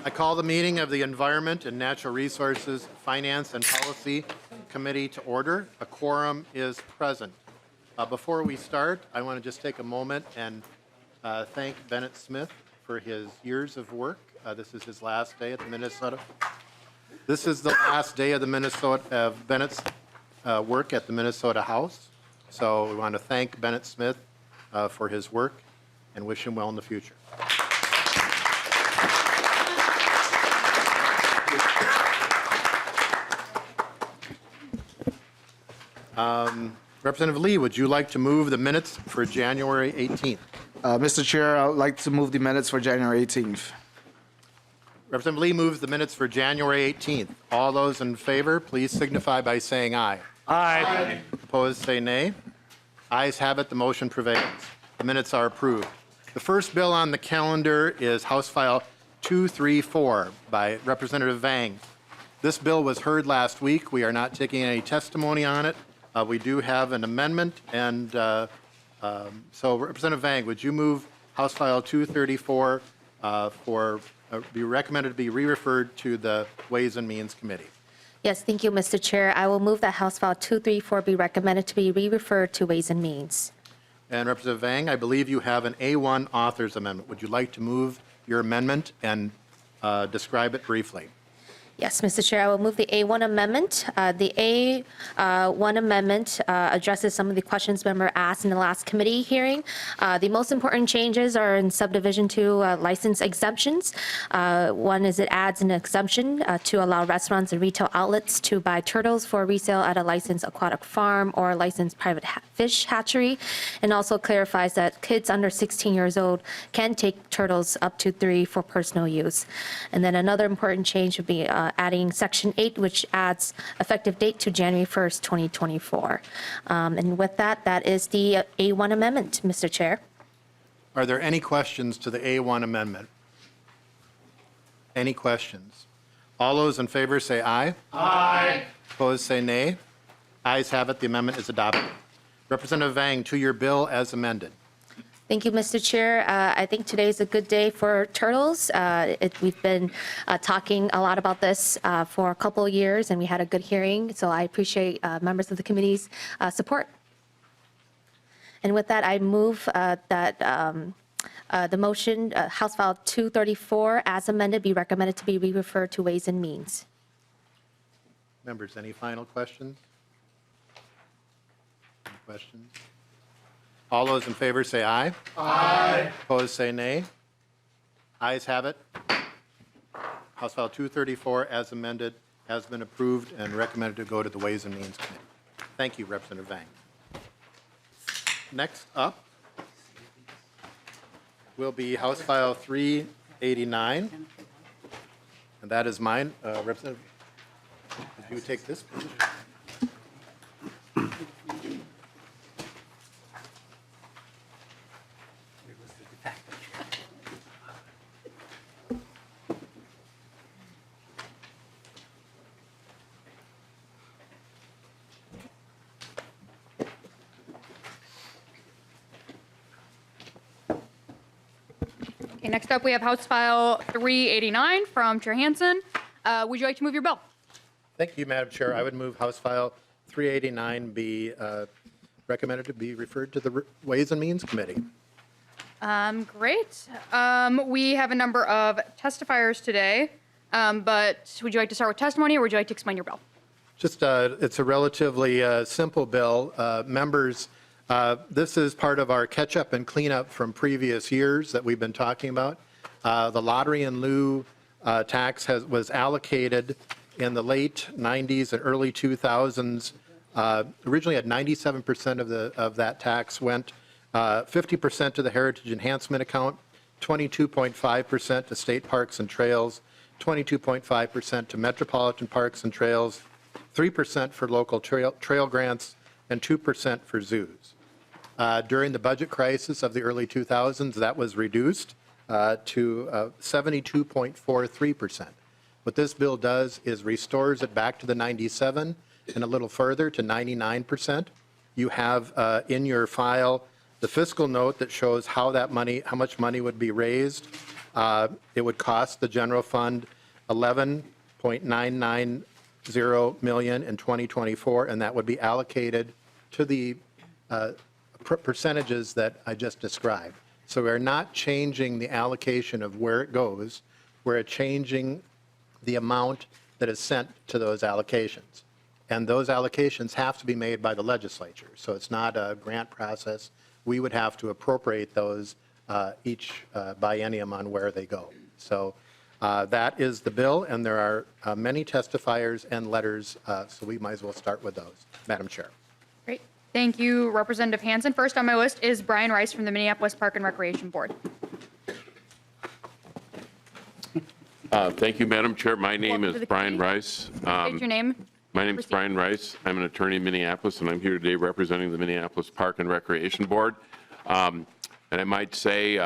I call the meeting of the Environment and Natural Resources, Finance and Policy Committee to order. A quorum is present. Before we start, I want to just take a moment and thank Bennett Smith for his years of work. This is his last day at the Minnesota. This is the last day of the Bennett's work at the Minnesota House. So we want to thank Bennett Smith for his work and wish him well in the future. Representative Lee, would you like to move the minutes for January 18th? Mr. Chair, I would like to move the minutes for January 18th. Representative Lee moves the minutes for January 18th. All those in favor, please signify by saying aye. Aye. Opposed, say nay. Ayes have it, the motion prevails. The minutes are approved. The first bill on the calendar is House File 234 by Representative Vang. This bill was heard last week. We are not taking any testimony on it. We do have an amendment, and so Representative Vang, would you move House File 234 be recommended to be re-referred to the Ways and Means Committee? Yes, thank you, Mr. Chair. I will move that House File 234 be recommended to be re-referred to Ways and Means. And Representative Vang, I believe you have an A1 author's amendment. Would you like to move your amendment and describe it briefly? Yes, Mr. Chair, I will move the A1 amendment. The A1 amendment addresses some of the questions member asked in the last committee hearing. The most important changes are in subdivision 2 license exemptions. One is it adds an exemption to allow restaurants and retail outlets to buy turtles for resale at a licensed aquatic farm or licensed private fish hatchery, and also clarifies that kids under 16 years old can take turtles up to 3 for personal use. And then another important change would be adding Section 8, which adds effective date to January 1st, 2024. And with that, that is the A1 amendment, Mr. Chair. Are there any questions to the A1 amendment? Any questions? All those in favor say aye. Aye. Opposed say nay. Ayes have it. The amendment is adopted. Representative Vang, to your bill as amended. Thank you, Mr. Chair. I think today is a good day for turtles. We've been talking a lot about this for a couple of years, and we had a good hearing, so I appreciate members of the committee's support. And with that, I move that the motion, House File 234, as amended, be recommended to be re-referred to Ways and Means. Members, any final questions? Any questions? All those in favor say aye. Aye. Opposed say nay. Ayes have it. House File 234 as amended has been approved and recommended to go to the Ways and Means Committee. Thank you, Representative Vang. Next up will be House File 389, and that is mine. Representative, would you take this, please? Okay, next up we have House File 389 from Chair Hansen. Would you like to move your bill? Thank you, Madam Chair. I would move House File 389 be recommended to be referred to the Ways and Means Committee. Great. We have a number of testifiers today, but would you like to start with testimony or would you like to explain your bill? Just, it's a relatively simple bill. Members, this is part of our catch-up and cleanup from previous years that we've been talking about. The lottery in lieu tax was allocated in the late 90s and early 2000s. Originally at 97% of that tax went 50% to the Heritage Enhancement Account, 22.5% to state parks and trails, 22.5% to metropolitan parks and trails, 3% for local trail grants, and 2% for zoos. During the budget crisis of the early 2000s, that was reduced to 72.43%. What this bill does is restores it back to the 97 and a little further to 99%. You have in your file the fiscal note that shows how much money would be raised. It would cost the general fund $11.990 million in 2024, and that would be allocated to the percentages that I just described. So we're not changing the allocation of where it goes. We're changing the amount that is sent to those allocations. And those allocations have to be made by the legislature. So it's not a grant process. We would have to appropriate those each biennium on where they go. So that is the bill, and there are many testifiers and letters, so we might as well start with those. Madam Chair. Great. Thank you, Representative Hansen. First on my list is Brian Rice from the Minneapolis Park and Recreation Board. Thank you, Madam Chair. My name Welcome to is the Brian committee. Rice. State your name. My name is Proceed. Brian Rice. I'm an attorney in Minneapolis, and I'm here today representing the Minneapolis Park and Recreation Board. And I might say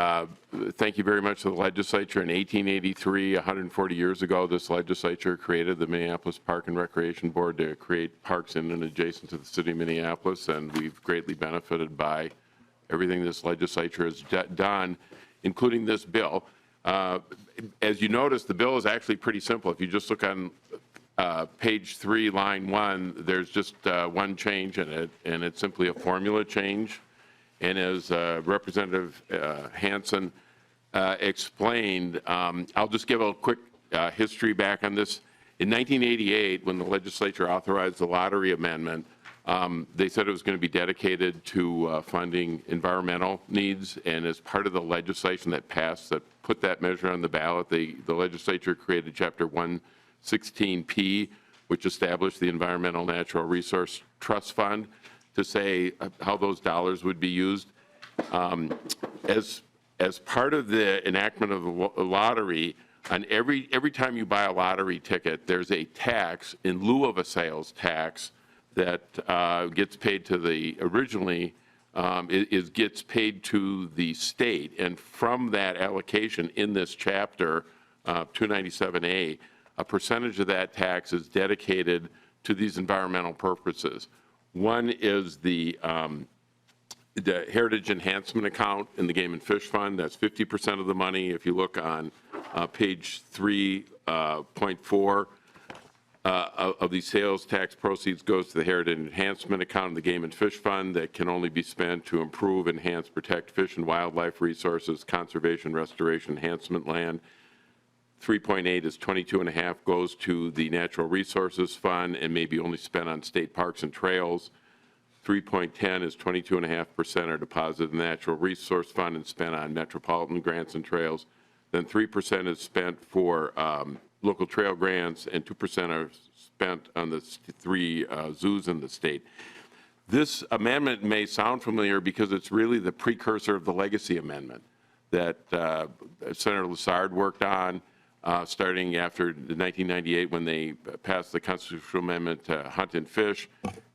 thank you very much to the legislature. In 1883, 140 years ago, this legislature created the Minneapolis Park and Recreation Board to create parks in and adjacent to the city of Minneapolis, and we've greatly benefited by everything this legislature has done, including this bill. As you notice, the bill is actually pretty simple. If you just look on page 3, line 1, there's just one change in it, and it's simply a formula change. And as Representative Hansen explained, I'll just give a quick history back on this. In 1988, when the legislature authorized the lottery amendment, they said it was going to be dedicated to funding environmental needs, and as part of the legislation that passed that put that measure on the ballot, the legislature created Chapter 116P, which established the Environmental Natural Resource Trust Fund, to say how those dollars would be used. As part of the enactment of the lottery, on every time you buy a lottery ticket, there's a tax in lieu of a sales tax that gets paid to the originally gets paid to the state, and from that allocation in this chapter 297A, a percentage of that tax is dedicated to these environmental purposes. One is the Heritage Enhancement Account in the Game and Fish Fund. That's 50% of the money. If you look on page 3.4 of these sales tax proceeds goes to the Heritage Enhancement Account in the Game and Fish Fund that can only be spent to improve, enhance, protect fish and wildlife resources, conservation, restoration, enhancement land. 3.8 is 22.5 goes to the Natural Resources Fund and may be only spent on state parks and trails. 3.10 is 22.5% are deposited in the Natural Resource Fund and spent on metropolitan grants and trails. Then 3% is spent for local trail grants, and 2% are spent on the 3 zoos in the state. This amendment may sound familiar because it's really the precursor of the legacy amendment that Senator Lessard worked on. Starting after the 1998 when they passed the constitutional amendment to hunt and fish.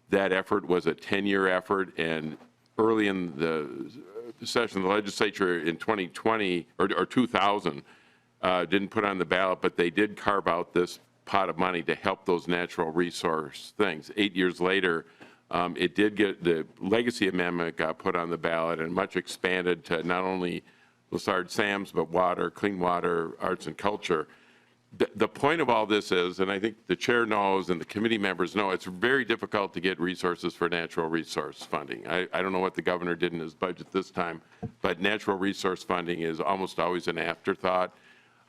That effort was a 10-year effort, and early in the session of the legislature in 2020 or 2000 didn't put on the ballot, but they did carve out this pot of money to help those natural resource things. 8 years later, it did get, the legacy amendment got put on the ballot and much expanded to not only Lessard Sams, but water, clean water, arts and culture. The point of all this is, and I think the chair knows and the committee members know, it's very difficult to get resources for natural resource funding. I don't know what the governor did in his budget this time, but natural resource funding is almost always an afterthought.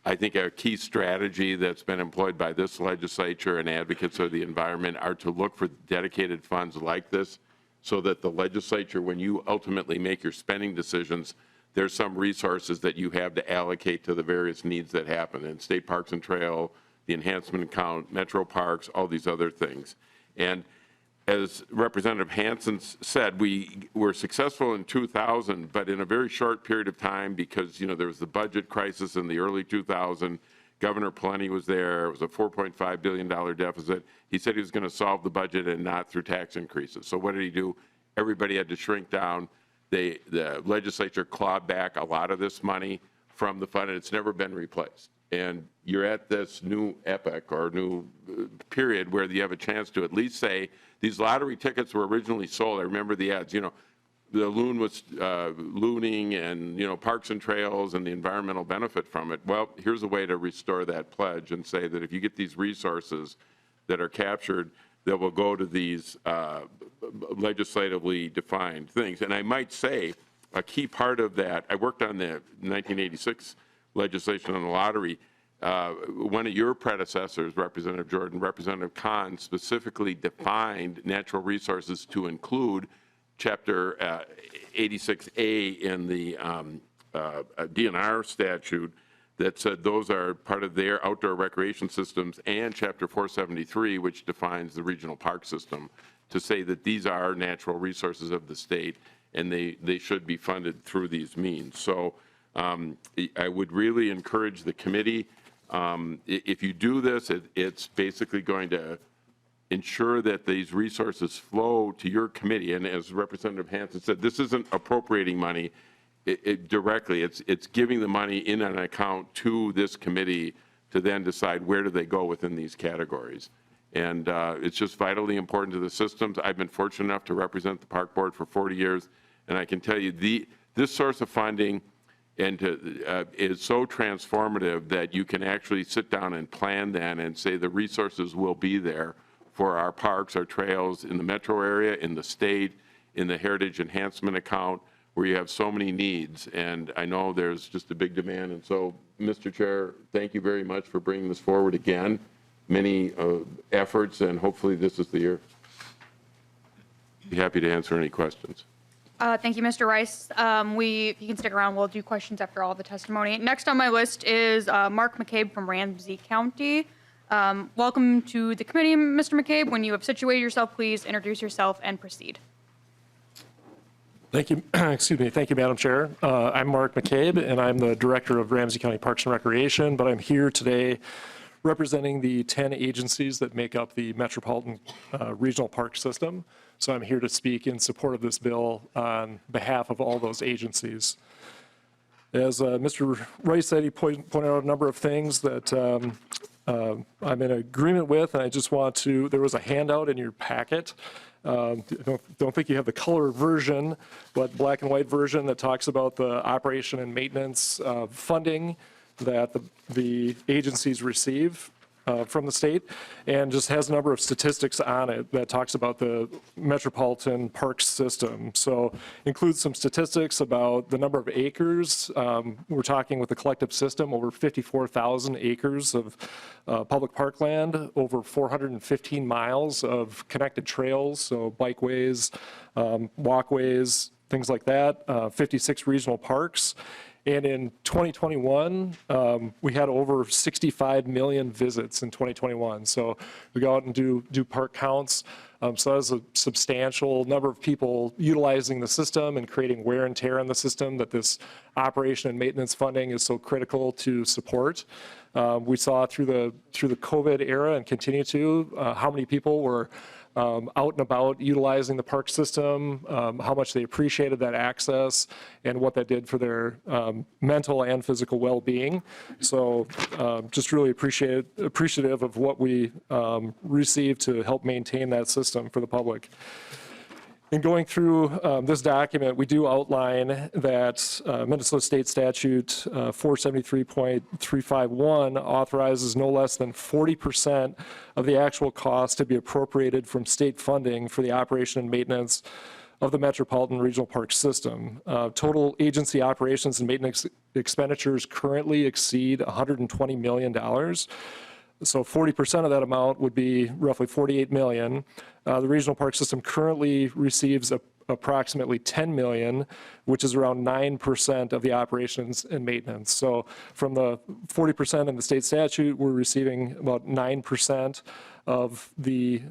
I think a key strategy that's been employed by this legislature and advocates of the environment are to look for dedicated funds like this so that the legislature, when you ultimately make your spending decisions, there's some resources that you have to allocate to the various needs that happen in state parks and trail, the enhancement account, metro parks, all these other things. And as Representative Hansen said, we were successful in 2000, but in a very short period of time because, you know, there was the budget crisis in the early 2000s. Governor Plenty was there. It was a $4.5 billion deficit. He said he was going to solve the budget and not through tax increases. So what did he do? Everybody had to shrink down. The legislature clawed back a lot of this money from the fund, and it's never been replaced. And you're at this new epoch or new period where you have a chance to at least say these lottery tickets were originally sold. I remember the ads, you know, the loon was looning and, parks and trails and the environmental benefit from it. Well, here's a way to restore that pledge and say that if you get these resources that are captured, that will go to these legislatively defined things. And I might say a key part of that, I worked on the 1986 legislation on the lottery. One of your predecessors, Representative Jordan, Representative Kahn, specifically defined natural resources to include Chapter 86A in the DNR statute that said those are part of their outdoor recreation systems, and Chapter 473, which defines the regional park system, to say that these are natural resources of the state and they should be funded through these means. So I would really encourage the committee, if you do this, it's basically going to ensure that these resources flow to your committee. And as Representative Hansen said, this isn't appropriating money directly. It's giving the money in an account to this committee to then decide where do they go within these categories. And it's just vitally important to the systems. I've been fortunate enough to represent the Park Board for 40 years, and I can tell you this source of funding is so transformative that you can actually sit down and plan then and say the resources will be there for our parks, our trails in the metro area, in the state, in the heritage enhancement account, where you have so many needs. And I know there's just a big demand. And so, Mr. Chair, thank you very much for bringing this forward again. Many efforts, and hopefully this is the year. Be happy to answer any questions. Thank you, Mr. Rice. If you can stick around, we'll do questions after all the testimony. Next on my list is Mark McCabe from Ramsey County. Welcome to the committee, Mr. McCabe. When you have situated yourself, please introduce yourself and proceed. Thank you. Excuse me. Thank you, Madam Chair. I'm Mark McCabe, and I'm the Director of Ramsey County Parks and Recreation, but I'm here today representing the 10 agencies that make up the Metropolitan Regional Park System. So I'm here to speak in support of this bill on behalf of all those agencies. As Mr. Rice said, he pointed out a number of things that I'm in agreement with, and I just want to, there was a handout in your packet. Don't think you have the color version, but black and white version that talks about the operation and maintenance funding that the agencies receive from the state, and just has a number of statistics on it that talks about the Metropolitan Park System. So includes some statistics about the number of acres. We're talking with the collective system, over 54,000 acres of public parkland, over 415 miles of connected trails, so bikeways, walkways, things like that, 56 regional parks. And in 2021, we had over 65 million visits in 2021. So we go out and do park counts. So that's a substantial number of people utilizing the system and creating wear and tear on the system that this operation and maintenance funding is so critical to support. We saw through the COVID era and continue to how many people were out and about utilizing the park system, how much they appreciated that access, and what that did for their mental and physical well-being. So just really appreciative of what we received to help maintain that system for the public. In going through this document, we do outline that Minnesota State Statute 473.351 authorizes no less than 40% of the actual cost to be appropriated from state funding for the operation and maintenance of the Metropolitan Regional Park System. Total agency operations and maintenance expenditures currently exceed $120 million. So 40% of that amount would be roughly $48 million. The regional park system currently receives approximately $10 million, which is around 9% of the operations and maintenance. So from the 40% in the state statute, we're receiving about 9% of the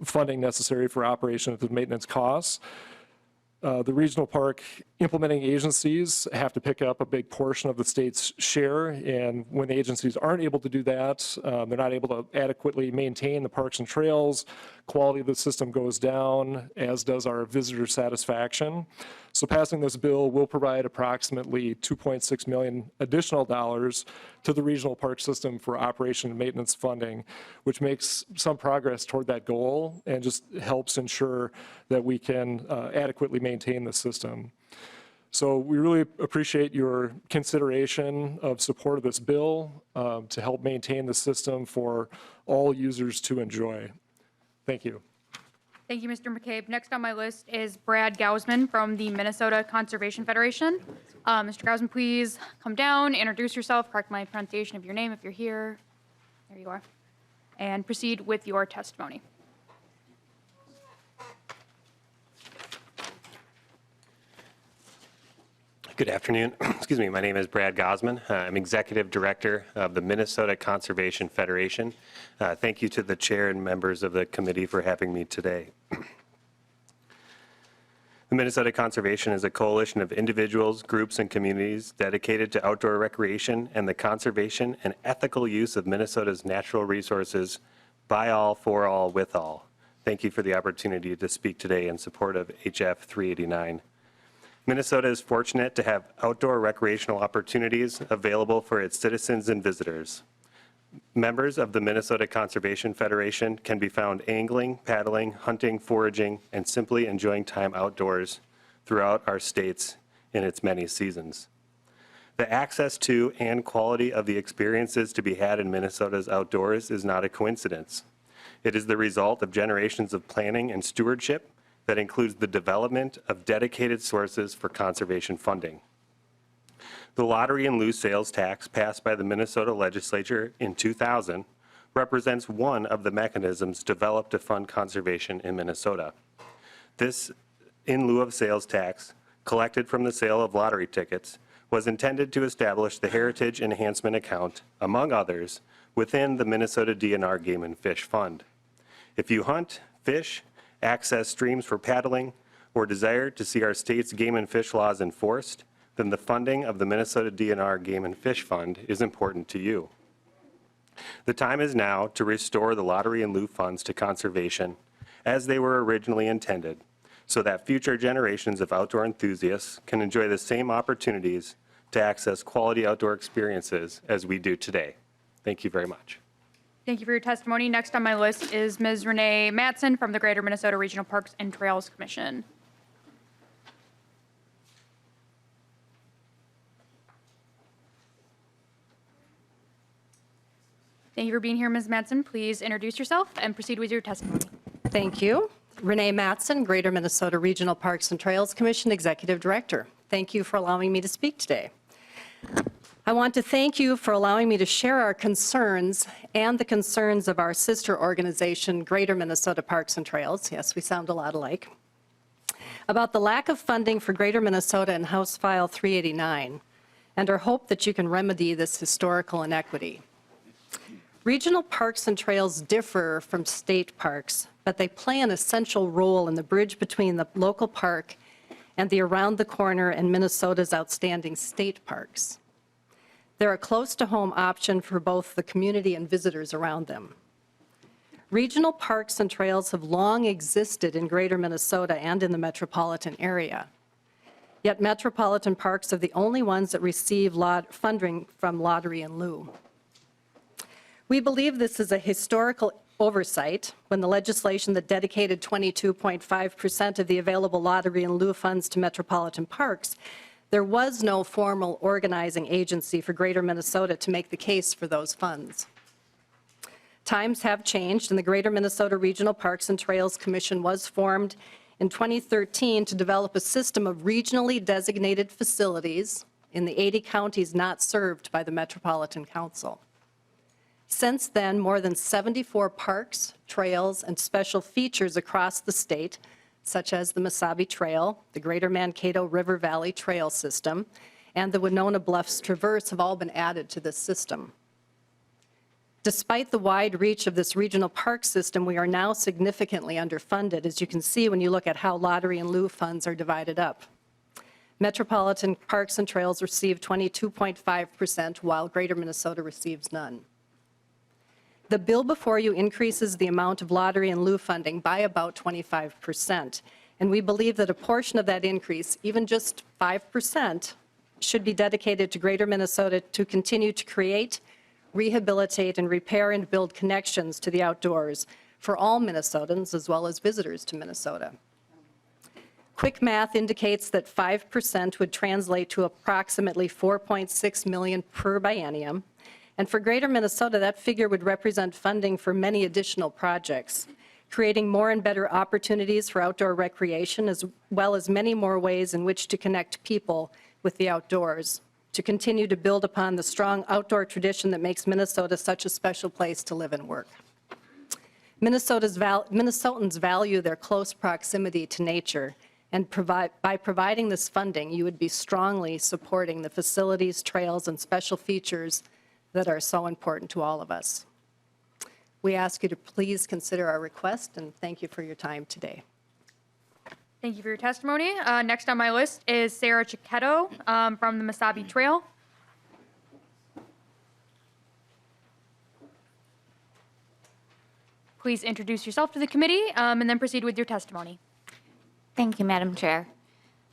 funding necessary for operations and maintenance costs. The regional park implementing agencies have to pick up a big portion of the state's share, and when the agencies aren't able to do that, they're not able to adequately maintain the parks and trails, quality of the system goes down, as does our visitor satisfaction. So passing this bill will provide approximately $2.6 million additional dollars to the regional park system for operation and maintenance funding, which makes some progress toward that goal and just helps ensure that we can adequately maintain maintain the system. So we really appreciate your consideration of support of this bill to help maintain the system for all users to enjoy. Thank you. Thank you, Mr. McCabe. Next on my list is Brad Gausman from the Minnesota Conservation Federation. Mr. Gausman, please come down, introduce yourself, correct my pronunciation of your name if you're here. There you are. And proceed with your testimony. Good afternoon. Excuse me. My name is Brad Gausman. I'm Executive Director of the Minnesota Conservation Federation. Thank you to the chair and members of the committee for having me today. The Minnesota Conservation is a coalition of individuals, groups, and communities dedicated to outdoor recreation and the conservation and ethical use of Minnesota's natural resources by all, for all, with all. Thank you for the opportunity to speak today in support of HF 389. Minnesota is fortunate to have outdoor recreational opportunities available for its citizens and visitors. Members of the Minnesota Conservation Federation can be found angling, paddling, hunting, foraging, and simply enjoying time outdoors throughout our states in its many seasons. The access to and quality of the experiences to be had in Minnesota's outdoors is not a coincidence. It is the result of generations of planning and stewardship that includes the development of dedicated sources for conservation funding. The lottery and lieu sales tax passed by the Minnesota legislature in 2000 represents one of the mechanisms developed to fund conservation in Minnesota. This in lieu of sales tax, collected from the sale of lottery tickets, was intended to establish the Heritage Enhancement Account, among others, within the Minnesota DNR Game and Fish Fund. If you hunt, fish, access streams for paddling, or desire to see our state's game and fish laws enforced, then the funding of the Minnesota DNR Game and Fish Fund is important to you. The time is now to restore the lottery and lieu funds to conservation as they were originally intended, so that future generations of outdoor enthusiasts can enjoy the same opportunities to access quality outdoor experiences as we do today. Thank you very much. Thank you for your testimony. Next on my list is Ms. Renee Matson from the Greater Minnesota Regional Parks and Trails Commission. Thank you for being here, Ms. Matson. Please introduce yourself and proceed with your testimony. Thank you. Renee Matson, Greater Minnesota Regional Parks and Trails Commission Executive Director. Thank you for allowing me to speak today. I want to thank you for allowing me to share our concerns and the concerns of our sister organization, Greater Minnesota Parks and Trails. Yes, we sound a lot alike. About the lack of funding for Greater Minnesota and House File 389, and our hope that you can remedy this historical inequity. Regional parks and trails differ from state parks, but they play an essential role in the bridge between the local park and the around the corner and Minnesota's outstanding state parks. They're a close-to-home option for both the community and visitors around them. Regional parks and trails have long existed in Greater Minnesota and in the metropolitan area. Yet metropolitan parks are the only ones that receive funding from lottery and lieu. We believe this is a historical oversight when the legislation that dedicated 22.5% of the available lottery and lieu funds to metropolitan parks, there was no formal organizing agency for Greater Minnesota to make the case for those funds. Times have changed, and the Greater Minnesota Regional Parks and Trails Commission was formed in 2013 to develop a system of regionally designated facilities in the 80 counties not served by the Metropolitan Council. Since then, more than 74 parks, trails, and special features across the state, such as the Mesabi Trail, the Greater Mankato River Valley Trail System, and the Winona Bluffs Traverse have all been added to this system. Despite the wide reach of this regional park system, we are now significantly underfunded, as you can see when you look at how lottery and lieu funds are divided up. Metropolitan Parks and Trails receive 22.5%, while Greater Minnesota receives none. The bill before you increases the amount of lottery and lieu funding by about 25%, and we believe that a portion of that increase, even just 5%, should be dedicated to Greater Minnesota to continue to create, rehabilitate, and repair and build connections to the outdoors for all Minnesotans as well as visitors to Minnesota. Quick math indicates that 5% would translate to approximately $4.6 million per biennium. And for Greater Minnesota, that figure would represent funding for many additional projects, creating more and better opportunities for outdoor recreation, as well as many more ways in which to connect people with the outdoors, to continue to build upon the strong outdoor tradition that makes Minnesota such a special place to live and work. Minnesotans value their close proximity to nature, and by providing this funding, you would be strongly supporting the facilities, trails, and special features that are so important to all of us. We ask you to please consider our request, and thank you for your time today. Thank you for your testimony. Next on my list is Sarah Chiquetto from the Mesabi Trail. Please introduce yourself to the committee and then proceed with your testimony. Thank you, Madam Chair.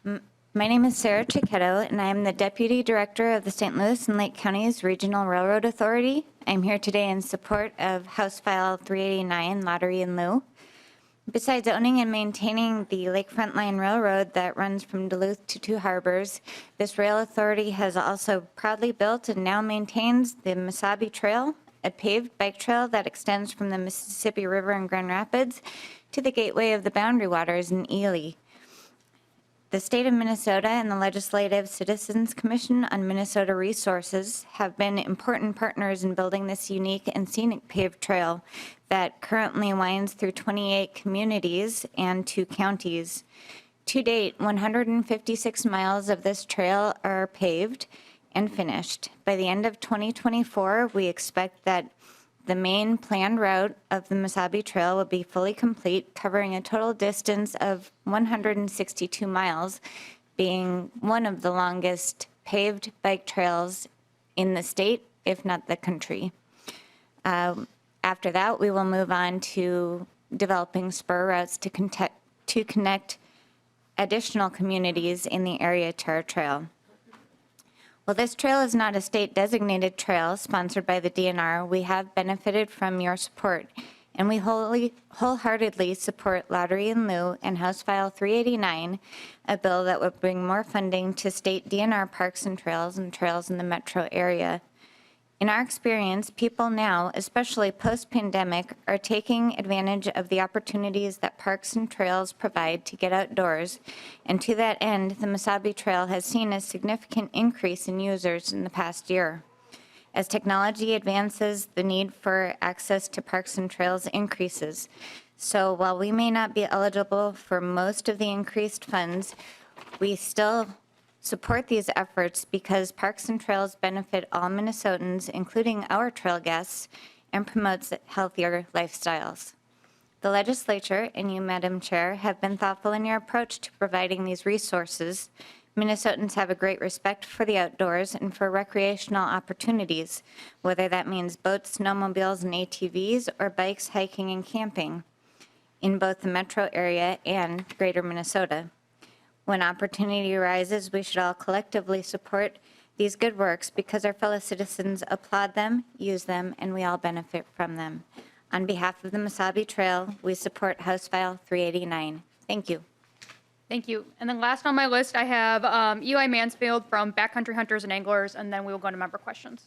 My name is Sarah Chiquetto, and I am the Deputy Director of the St. Louis and Lake Counties Regional Railroad Authority. I'm here today in support of House File 389, Lottery in Lieu. Besides owning and maintaining the Lakefront Line Railroad that runs from Duluth to Two Harbors, this rail authority has also proudly built and now maintains the Mesabi Trail, a paved bike trail that extends from the Mississippi River in Grand Rapids to the gateway of the Boundary Waters in Ely. The state of Minnesota and the Legislative Citizens Commission on Minnesota Resources have been important partners in building this unique and scenic paved trail that currently winds through 28 communities and 2 counties. To date, 156 miles of this trail are paved and finished. By the end of 2024, we expect that the main planned route of the Mesabi Trail will be fully complete, covering a total distance of 162 miles, being one of the longest paved bike trails in the state, if not the country. After that, we will move on to developing spur routes to connect additional communities in the area to our trail. While this trail is not a state-designated trail sponsored by the DNR, we have benefited from your support, and we wholeheartedly support Lottery in Lieu and House File 389, a bill that would bring more funding to state DNR parks and trails in the metro area. In our experience, people now, especially post-pandemic, are taking advantage of the opportunities that parks and trails provide to get outdoors, and to that end, the Mesabi Trail has seen a significant increase in users in the past year. As technology advances, the need for access to parks and trails increases. So while we may not be eligible for most of the increased funds, we still support these efforts because parks and trails benefit all Minnesotans, including our trail guests, and promotes healthier lifestyles. The legislature and you, Madam Chair, have been thoughtful in your approach to providing these resources. Minnesotans have a great respect for the outdoors and for recreational opportunities, whether that means boats, snowmobiles, and ATVs, or bikes, hiking, and camping in both the metro area and greater Minnesota. When opportunity arises, we should all collectively support these good works because our fellow citizens applaud them, use them, and we all benefit from them. On behalf of the Mesabi Trail, we support House File 389. Thank you. Thank you. And then last on my list, I have Eli Mansfield from Backcountry Hunters and Anglers, and then we will go to member questions.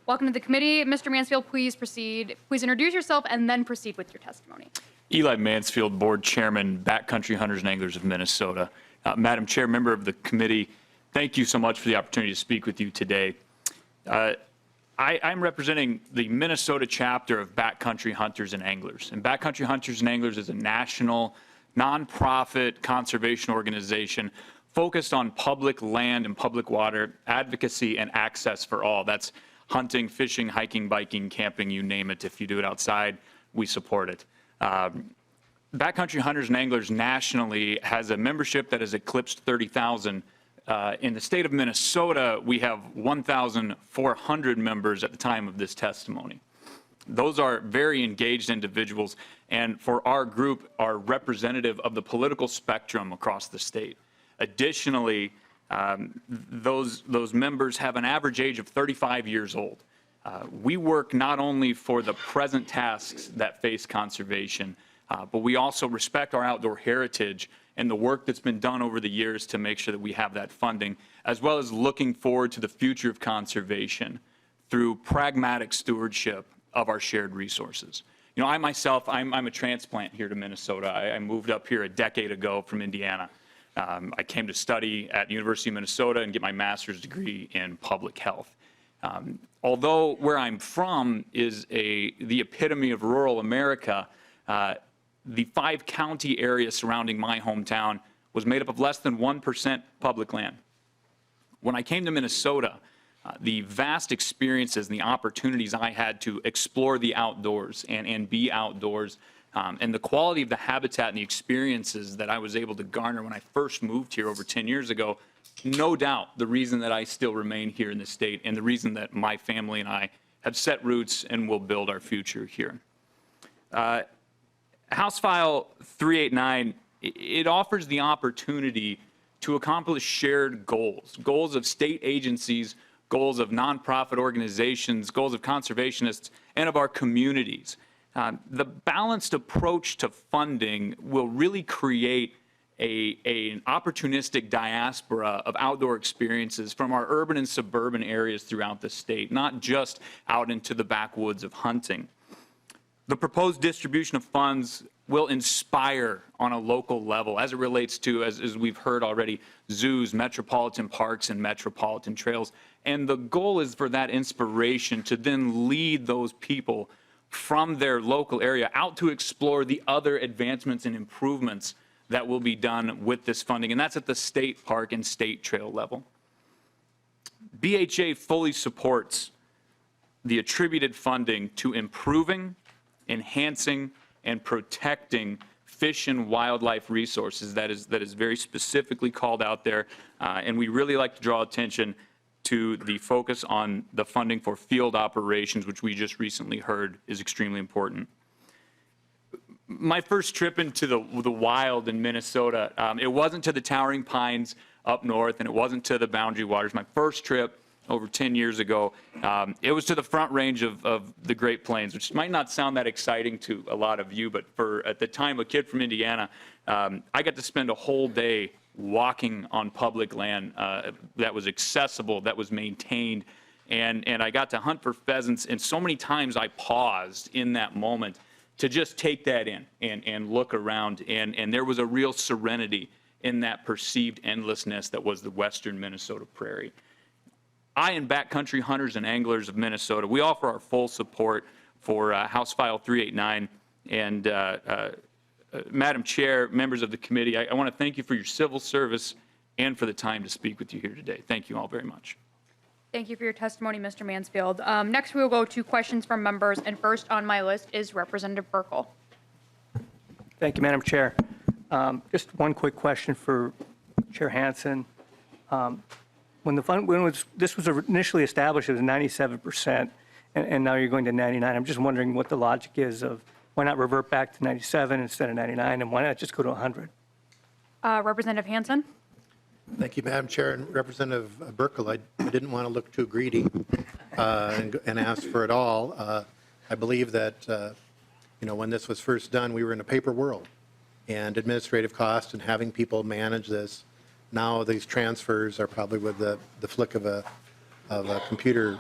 Welcome to the committee. Mr. Mansfield, please proceed. Please introduce yourself and then proceed with your testimony. Eli Mansfield, Board Chairman, Backcountry Hunters and Anglers of Minnesota. Madam Chair, member of the committee, thank you so much for the opportunity to speak with you today. I'm representing the Minnesota chapter of Backcountry Hunters and Anglers. And Backcountry Hunters and Anglers is a national, nonprofit conservation organization focused on public land and public water advocacy and access for all. That's hunting, fishing, hiking, biking, camping, you name it. If you do it outside, we support it. Backcountry Hunters and Anglers nationally has a membership that has eclipsed 30,000. In the state of Minnesota, we have 1,400 members at the time of this testimony. Those are very engaged individuals, and for our group, are representative of the political spectrum across the state. Additionally, those members have an average age of 35 years old. We work not only for the present tasks that face conservation, but we also respect our outdoor heritage and the work that's been done over the years to make sure that we have that funding, as well as looking forward to the future of conservation through pragmatic stewardship of our shared resources. You know, I myself, I'm a transplant here to Minnesota. I moved up here a decade ago from Indiana. I came to study at the University of Minnesota and get my master's degree in public health. Although where I'm from is the epitome of rural America, the 5-county area surrounding my hometown was made up of less than 1% public land. When I came to Minnesota, the vast experiences and the opportunities I had to explore the outdoors and be outdoors, and the quality of the habitat and the experiences that I was able to garner when I first moved here over 10 years ago, no doubt the reason that I still remain here in the state and the reason that my family and I have set roots and will build our future here. House File 389, it offers the opportunity to accomplish shared goals of state agencies, goals of nonprofit organizations, goals of conservationists, and of our communities. The balanced approach to funding will really create an opportunistic diaspora of outdoor experiences from our urban and suburban areas throughout the state, not just out into the backwoods of hunting. The proposed distribution of funds will inspire on a local level as it relates to, as we've heard already, zoos, metropolitan parks, and metropolitan trails. And the goal is for that inspiration to then lead those people from their local area out to explore the other advancements and improvements that will be done with this funding. And that's at the state park and state trail level. BHA fully supports the attributed funding to improving, enhancing, and protecting fish and wildlife resources. That is very specifically called out there. And we really like to draw attention to the focus on the funding for field operations, which we just recently heard is extremely important. My first trip into the wild in Minnesota, it wasn't to the towering pines up north, and it wasn't to the Boundary Waters. My first trip over 10 years ago, it was to the Front Range of the Great Plains, which might not sound that exciting to a lot of you, but for, at the time, a kid from Indiana, I got to spend a whole day walking on public land that was accessible, that was maintained, and I got to hunt for pheasants, and so many times I paused in that moment to just take that in and look around, and there was a real serenity in that perceived endlessness that was the western Minnesota prairie. I and backcountry hunters and anglers of Minnesota, we offer our full support for House File 389. And Madam Chair, members of the committee, I want to thank you for your civil service and for the time to speak with you here today. Thank you all very much. Thank you for your testimony, Mr. Mansfield. Next, we will go to questions from members, and first on my list is Representative Burkle. Thank you, Madam Chair. Just one quick question for Chair Hansen. When this was initially established, it was 97%, and now you're going to 99. I'm just wondering what the logic is of why not revert back to 97 instead of 99, and why not just go to 100? Representative Hansen. Thank you, Madam Chair. And Representative Burkle, I didn't want to look too greedy and ask for it all. I believe that, when this was first done, we were in a paper world, and administrative costs and having people manage this. Now these transfers are probably with the flick of a computer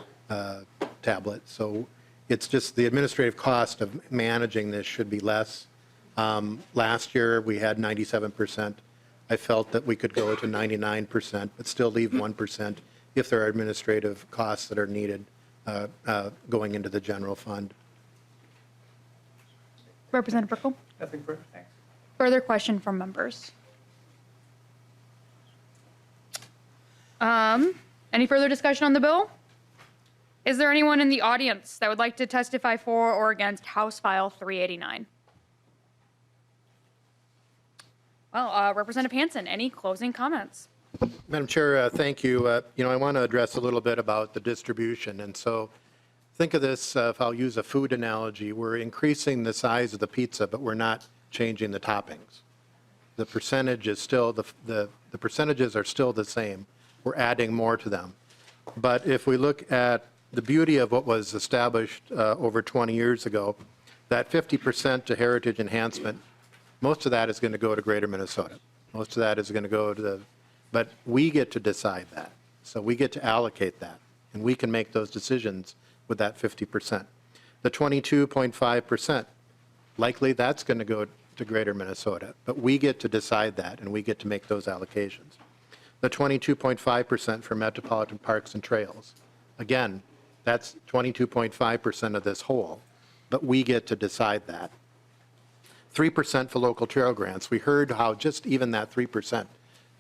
tablet. So it's just the administrative cost of managing this should be less. Last year we had 97%. I felt that we could go to 99%, but still leave 1% if there are administrative costs that are needed going into the general fund. Representative Burkle. Nothing further, thanks. Further question from members. Any further discussion on the bill? Is there anyone in the audience that would like to testify for or against House File 389? Well, Representative Hansen, any closing comments? Madam Chair, thank you. I want to address a little bit about the distribution. And so think of this, if I'll use a food analogy, we're increasing the size of the pizza, but we're not changing the toppings. The percentage is still, the percentages are still the same. we're adding more to them. But if we look at the beauty of what was established over 20 years ago, that 50% to heritage enhancement, most of that is going to go to Greater Minnesota. Most of that is going to go to but we get to decide that. So we get to allocate that, and we can make those decisions with that 50%. The 22.5%, likely that's going to go to Greater Minnesota, but we get to decide that, and we get to make those allocations. The 22.5% for metropolitan parks and trails, again, that's 22.5% of this whole, but we get to decide that. 3% for local trail grants. We heard how just even that 3%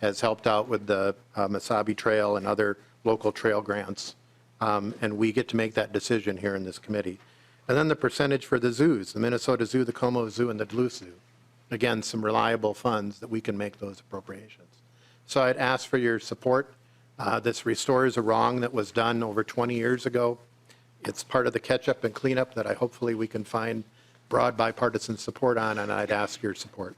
has helped out with the Mesabi Trail and other local trail grants, and we get to make that decision here in this committee. And then the percentage for the zoos, the Minnesota Zoo, the Como Zoo, and the Duluth Zoo. Again, some reliable funds that we can make those appropriations. So I'd ask for your support. This restores a wrong that was done over 20 years ago. It's part of the catch-up and cleanup that hopefully we can find broad bipartisan support on, and I'd ask your support.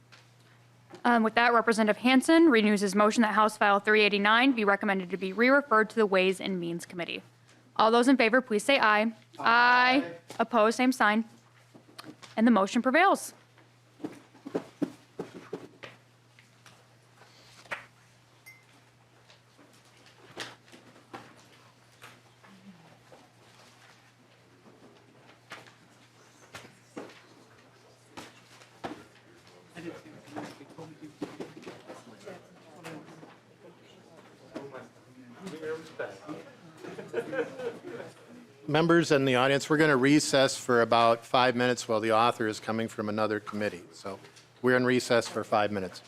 With that, Representative Hansen renews his motion that House File 389 be recommended to be re-referred to the Ways and Means Committee. All those in favor, please say aye. Aye. Opposed, same sign. And the motion prevails. Members in the audience, we're going to recess for about 5 minutes while the author is coming from another committee. So we're in recess for 5 minutes.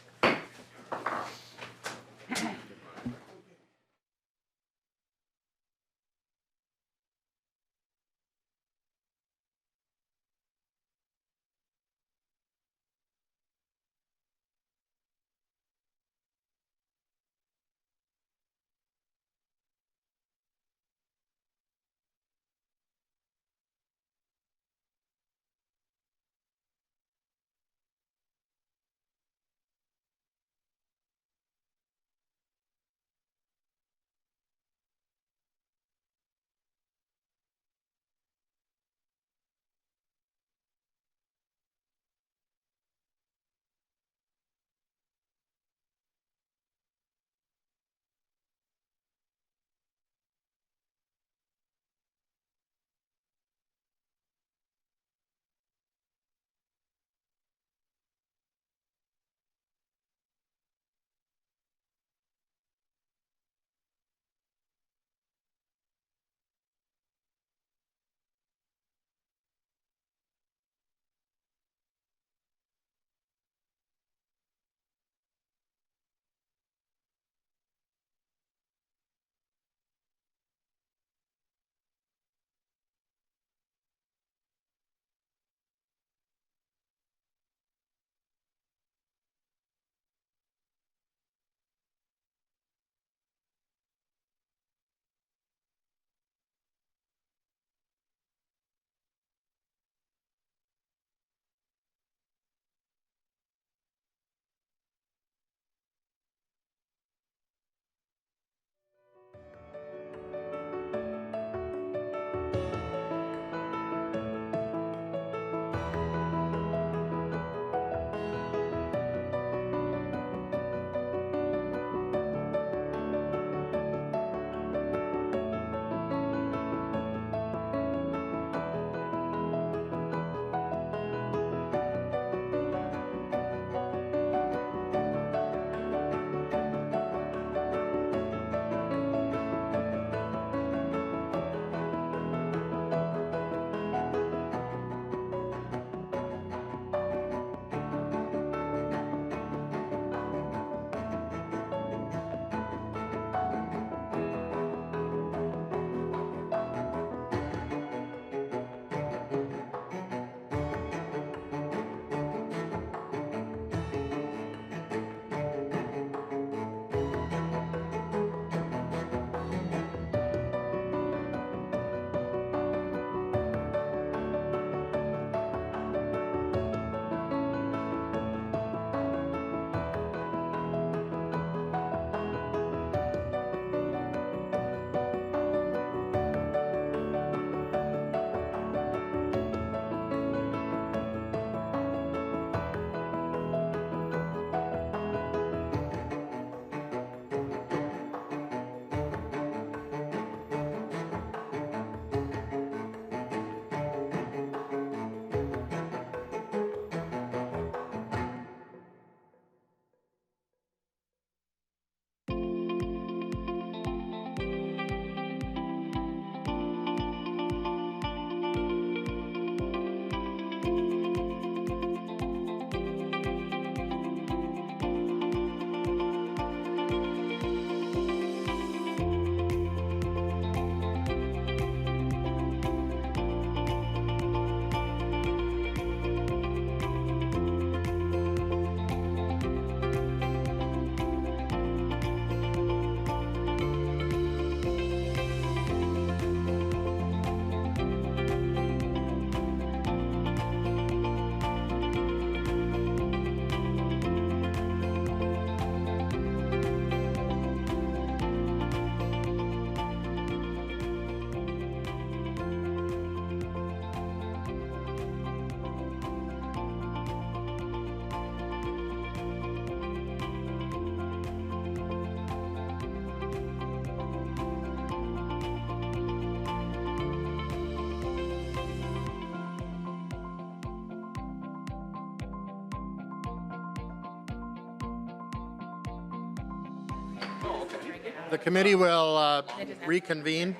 The committee will reconvene.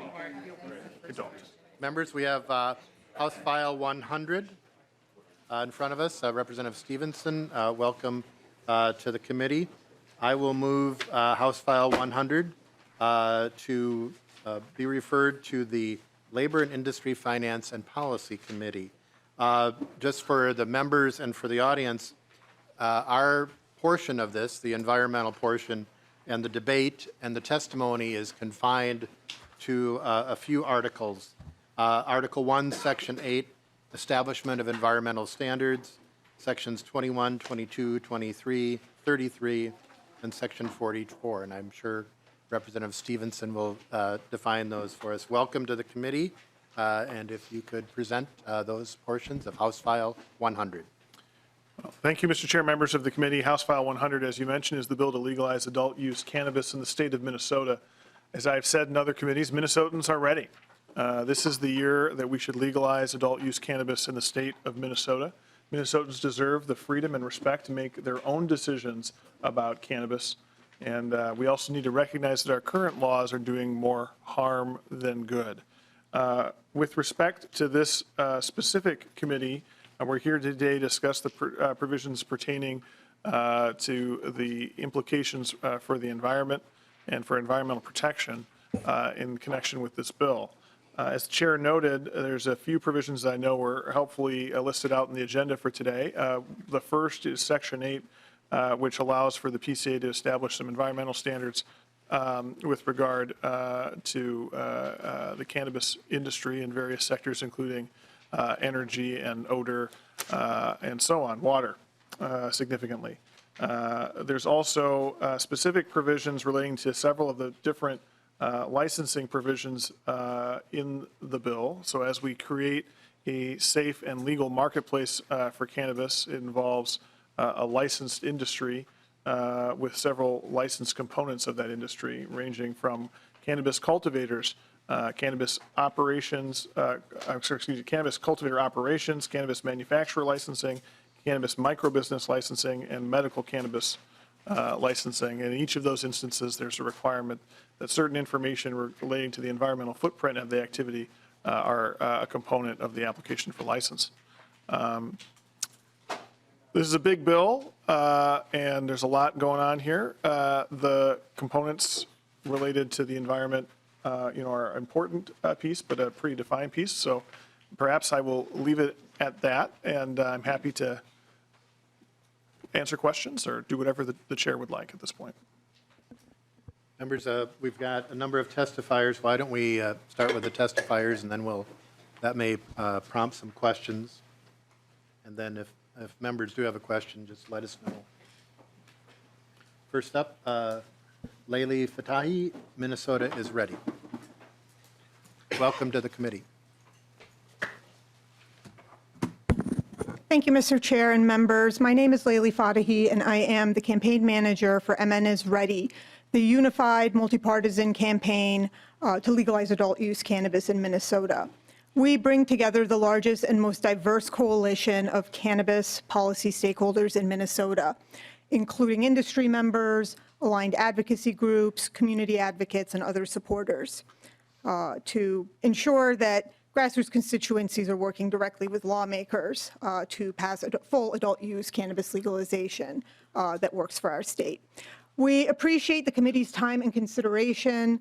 Members, we have House File 100 in front of us. Representative Stephenson, welcome to the committee. I will move House File 100 to be referred to the Labor and Industry, Finance, and Policy Committee. Just for the members and for the audience, our portion of this, the environmental portion, and the debate and the testimony is confined to a few articles. Article 1, Section 8, Establishment of Environmental Standards, Sections 21, 22, 23, 33, and Section 44. And I'm sure Representative Stephenson will define those for us. Welcome to the committee, and if you could present those portions of House File 100. Thank you, Mr. Chair, members of the committee. House File 100, as you mentioned, is the bill to legalize adult use cannabis in the state of Minnesota. As I've said in other committees, Minnesotans are ready. This is the year that we should legalize adult use cannabis in the state of Minnesota. Minnesotans deserve the freedom and respect to make their own decisions about cannabis. And we also need to recognize that our current laws are doing more harm than good. With respect to this specific committee, we're here today to discuss the provisions pertaining to the implications for the environment and for environmental protection in connection with this bill. As the chair noted, there's a few provisions that I know were helpfully listed out in the agenda for today. The first is Section 8, which allows for the PCA to establish some environmental standards with regard to the cannabis industry in various sectors, including energy and odor and so on, water significantly. There's also specific provisions relating to several of the different licensing provisions in the bill. So as we create a safe and legal marketplace for cannabis, it involves a licensed industry with several licensed components of that industry, ranging from cannabis cultivators, cannabis operations, cannabis cultivator operations, cannabis manufacturer licensing, cannabis microbusiness licensing, and medical cannabis licensing. And in each of those instances, there's a requirement that certain information relating to the environmental footprint of the activity are a component of the application for license. This is a big bill, and there's a lot going on here. The components related to the environment are an important piece, but a pretty defined piece. So perhaps I will leave it at that, and I'm happy to answer questions or do whatever the chair would like at this point. Members, we've got a number of testifiers. Why don't we start with the testifiers, and then that may prompt some questions. And then if members do have a question, just let us know. First up, Layli Fatahi, Minnesota is ready. Welcome to the committee. Thank you, Mr. Chair and members. My name is Layli Fatahi, and I am the campaign manager for MN is Ready, the unified multi-partisan campaign to legalize adult use cannabis in Minnesota. We bring together the largest and most diverse coalition of cannabis policy stakeholders in Minnesota, including industry members, aligned advocacy groups, community advocates, and other supporters, to ensure that grassroots constituencies are working directly with lawmakers to pass a full adult use cannabis legalization that works for our state. We appreciate the committee's time and consideration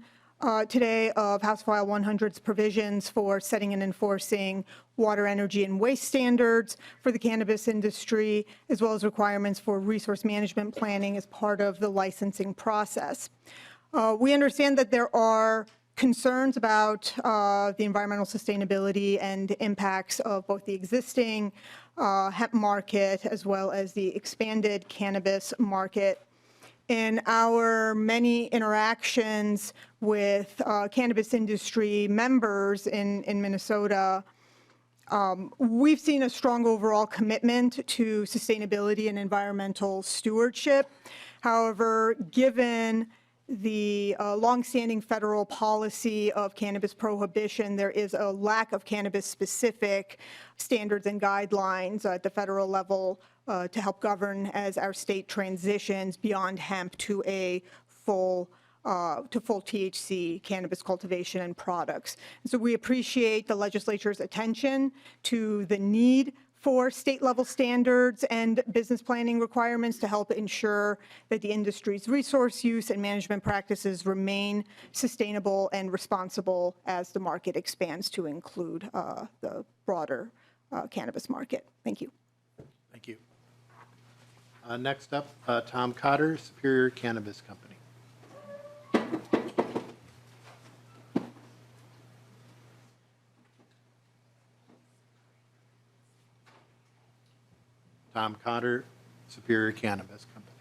today of House File 100's provisions for setting and enforcing water, energy, and waste standards for the cannabis industry, as well as requirements for resource management planning as part of the licensing process. We understand that there are concerns about the environmental sustainability and impacts of both the existing hemp market as well as the expanded cannabis market. In our many interactions with cannabis industry members in Minnesota, we've seen a strong overall commitment to sustainability and environmental stewardship. However, given the longstanding federal policy of cannabis prohibition, there is a lack of cannabis-specific standards and guidelines at the federal level to help govern as our state transitions beyond hemp to a full to full THC cannabis cultivation and products. So we appreciate the legislature's attention to the need for state-level standards and business planning requirements to help ensure that the industry's resource use and management practices remain sustainable and responsible as the market expands to include the broader cannabis market. Thank you. Thank you. Next up, Tom Cotter, Superior Cannabis Company. Tom Cotter, Superior Cannabis Company.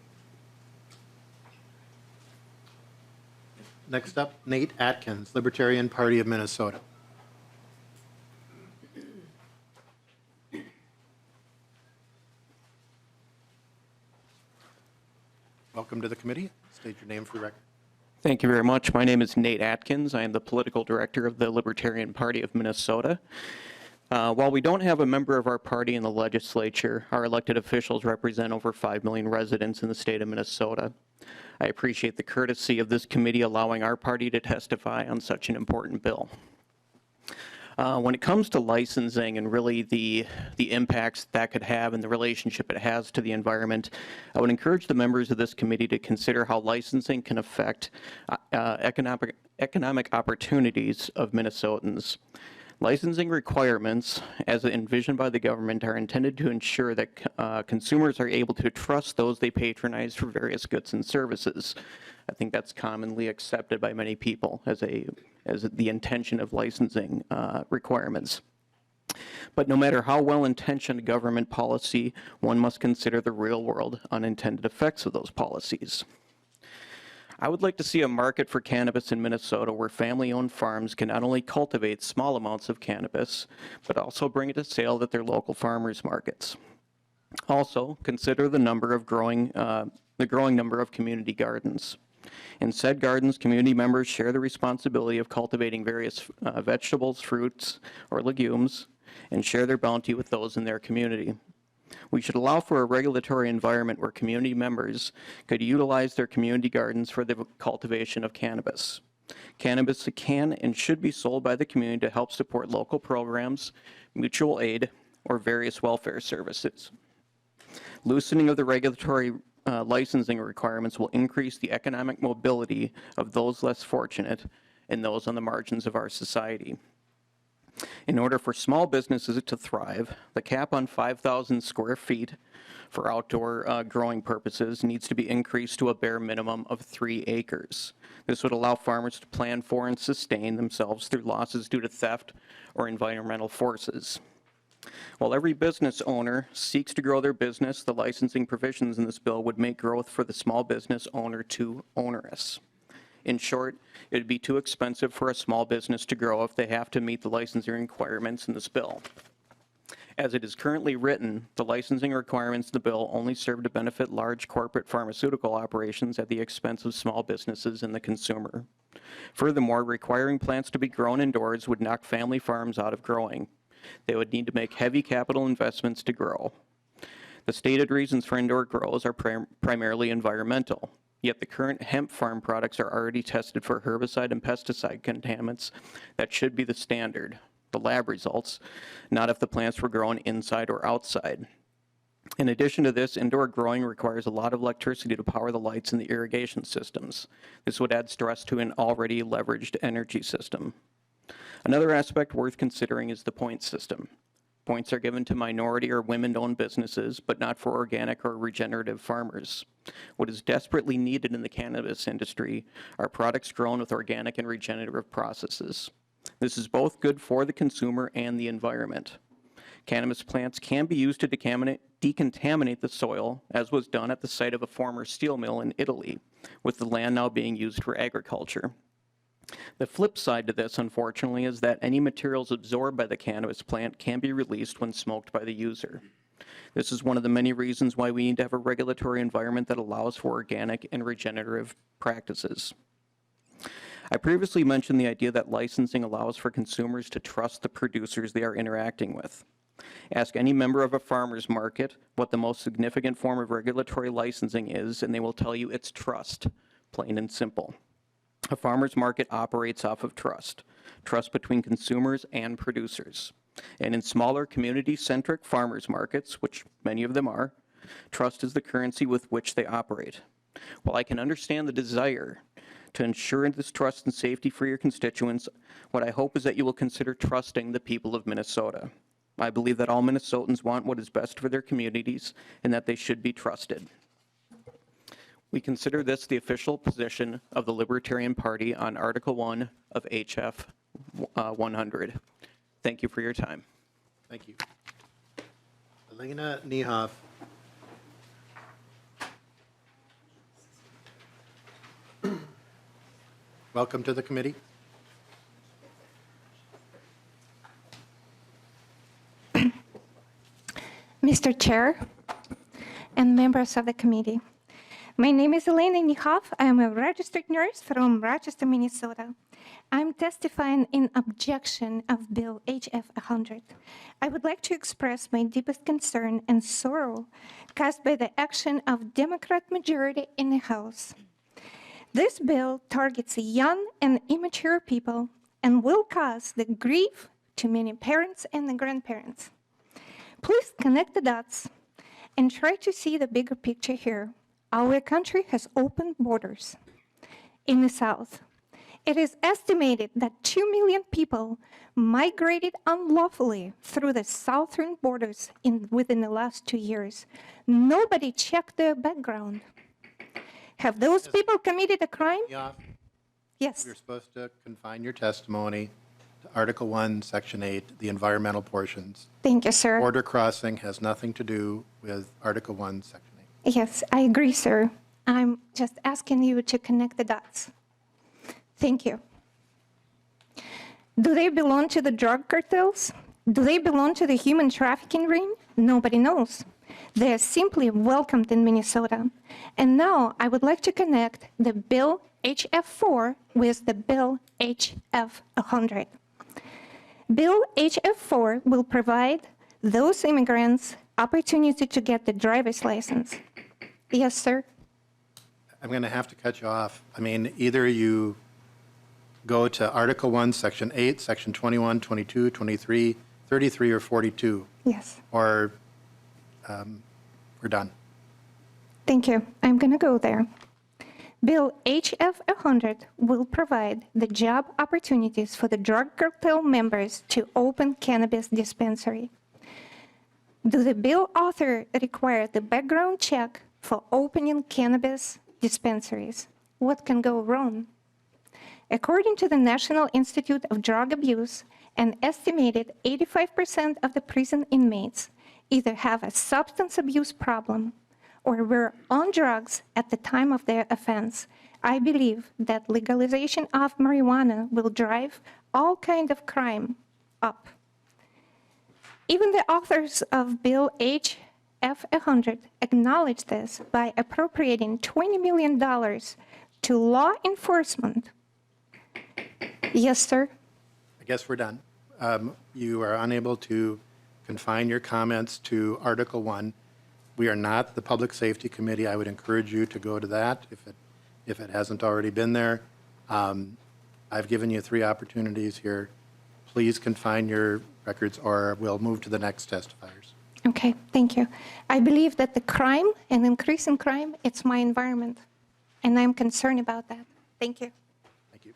Next up, Nate Atkins, Libertarian Party of Minnesota. Welcome to the committee. State your name for the record. Thank you very much. My name is Nate Atkins. I am the political director of the Libertarian Party of Minnesota. While we don't have a member of our party in the legislature, our elected officials represent over 5 million residents in the state of Minnesota. I appreciate the courtesy of this committee allowing our party to testify on such an important bill. When it comes to licensing and really the impacts that could have and the relationship it has to the environment, I would encourage the members of this committee to consider how licensing can affect economic opportunities of Minnesotans. Licensing requirements, as envisioned by the government, are intended to ensure that consumers are able to trust those they patronize for various goods and services. I think that's commonly accepted by many people as the intention of licensing requirements. But no matter how well-intentioned government policy, one must consider the real-world unintended effects of those policies. I would like to see a market for cannabis in Minnesota where family-owned farms can not only cultivate small amounts of cannabis, but also bring it to sale at their local farmers markets. Also, consider the growing number of community gardens. In said gardens, community members share the responsibility of cultivating various vegetables, fruits, or legumes, and share their bounty with those in their community. We should allow for a regulatory environment where community members could utilize their community gardens for the cultivation of cannabis. Cannabis can and should be sold by the community to help support local programs, mutual aid, or various welfare services. Loosening of the regulatory licensing requirements will increase the economic mobility of those less fortunate and those on the margins of our society. In order for small businesses to thrive, the cap on 5,000 square feet for outdoor growing purposes needs to be increased to a bare minimum of 3 acres. This would allow farmers to plan for and sustain themselves through losses due to theft or environmental forces. While every business owner seeks to grow their business, the licensing provisions in this bill would make growth for the small business owner too onerous. In short, it would be too expensive for a small business to grow if they have to meet the licensing requirements in this bill. As it is currently written, the licensing requirements in the bill only serve to benefit large corporate pharmaceutical operations at the expense of small businesses and the consumer. Furthermore, requiring plants to be grown indoors would knock family farms out of growing. They would need to make heavy capital investments to grow. The stated reasons for indoor grows are primarily environmental. Yet the current hemp farm products are already tested for herbicide and pesticide contaminants that should be the standard, the lab results, not if the plants were grown inside or outside. In addition to this, indoor growing requires a lot of electricity to power the lights in the irrigation systems. This would add stress to an already leveraged energy system. Another aspect worth considering is the point system. Points are given to minority or women-owned businesses, but not for organic or regenerative farmers. What is desperately needed in the cannabis industry are products grown with organic and regenerative processes. This is both good for the consumer and the environment. Cannabis plants can be used to decontaminate the soil, as was done at the site of a former steel mill in Italy, with the land now being used for agriculture. The flip side to this, unfortunately, is that any materials absorbed by the cannabis plant can be released when smoked by the user. This is one of the many reasons why we need to have a regulatory environment that allows for organic and regenerative practices. I previously mentioned the idea that licensing allows for consumers to trust the producers they are interacting with. Ask any member of a farmer's market what the most significant form of regulatory licensing is, and they will tell you it's trust, plain and simple. A farmer's market operates off of trust between consumers and producers. And in smaller community-centric farmers markets, which many of them are, trust is the currency with which they operate. While I can understand the desire to ensure this trust and safety for your constituents, what I hope is that you will consider trusting the people of Minnesota. I believe that all Minnesotans want what is best for their communities and that they should be trusted. We consider this the official position of the Libertarian Party on Article 1 of HF 100. Thank you for your time. Thank you. Elena Niehoff. Welcome to the committee. Mr. Chair and members of the committee, my name is Elena Niehoff. I am a registered nurse from Rochester, Minnesota. I'm testifying in objection of Bill HF 100. I would like to express my deepest concern and sorrow caused by the action of Democrat majority in the House. This bill targets young and immature people and will cause the grief to many parents and the grandparents. Please connect the dots and try to see the bigger picture here. Our country has open borders. In the South, it is estimated that 2 million people migrated unlawfully through the southern borders within the last 2 years. Nobody checked their background. Have those people committed a crime? Yes. You're supposed to confine your testimony to Article 1, Section 8, the environmental portions. Thank you, sir. Border crossing has nothing to do with Article 1, Section 8. Yes, I agree, sir. I'm just asking you to connect the dots. Thank you. Do they belong to the drug cartels? Do they belong to the human trafficking ring? Nobody knows. They are simply welcomed in Minnesota. And now I would like to connect the Bill HF4 with the Bill HF 100. Bill HF4 will provide those immigrants opportunity to get the driver's license. Yes, sir. I'm going to have to cut you off. I mean, either you go to Article 1, Section 8, Section 21, 22, 23, 33, or 42. Yes. Or we're done. Thank you. I'm going to go there. Bill HF 100 will provide the job opportunities for the drug cartel members to open cannabis dispensary. Do the bill author require the background check for opening cannabis dispensaries? What can go wrong? According to the National Institute of Drug Abuse, an estimated 85% of the prison inmates either have a substance abuse problem or were on drugs at the time of their offense. I believe that legalization of marijuana will drive all kinds of crime up. Even the authors of Bill HF 100 acknowledge this by appropriating $20 million to law enforcement. Yes, sir. I guess we're done. You are unable to confine your comments to Article 1. We are not the Public Safety Committee. I would encourage you to go to that if it hasn't already been there. I've given you 3 opportunities here. Please confine your records or we'll move to the next testifiers. Okay, thank you. I believe that the crime and increase in crime, it's my environment, and I'm concerned about that. Thank you. Thank you.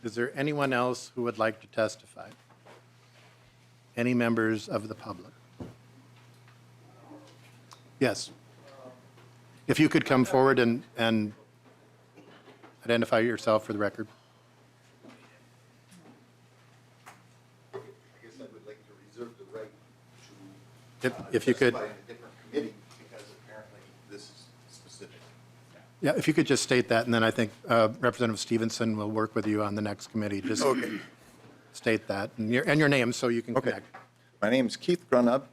Is there anyone else who would like to testify? Any members of the public? Yes. If you could come forward and identify yourself for the record. I guess I would like to reserve the right to If you could. testify in a different committee because apparently this is specific. Yeah, if you could just state that, and then I think Representative Stephenson will work with you on the next committee. Just state that and your name so you can connect. My name is Keith Grunub.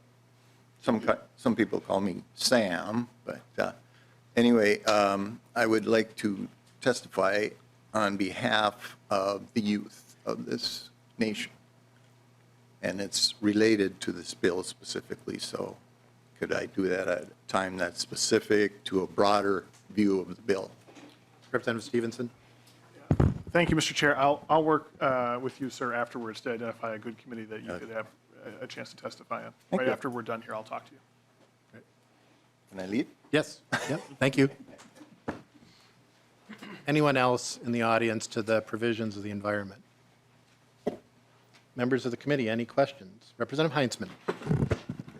Some people call me Sam, but anyway, I would like to testify on behalf of the youth of this nation. And it's related to this bill specifically, so could I do that at a time that's specific to a broader view of the bill? Representative Stephenson. Thank you, Mr. Chair. I'll work with you, sir, afterwards to identify a good committee that you could have a chance to testify on. Thank Right you. after we're done here, I'll talk to you. Can I leave? Yes. Yep. Thank you. Anyone else in the audience to the provisions of the environment? Members of the committee, any questions? Representative Heinzman.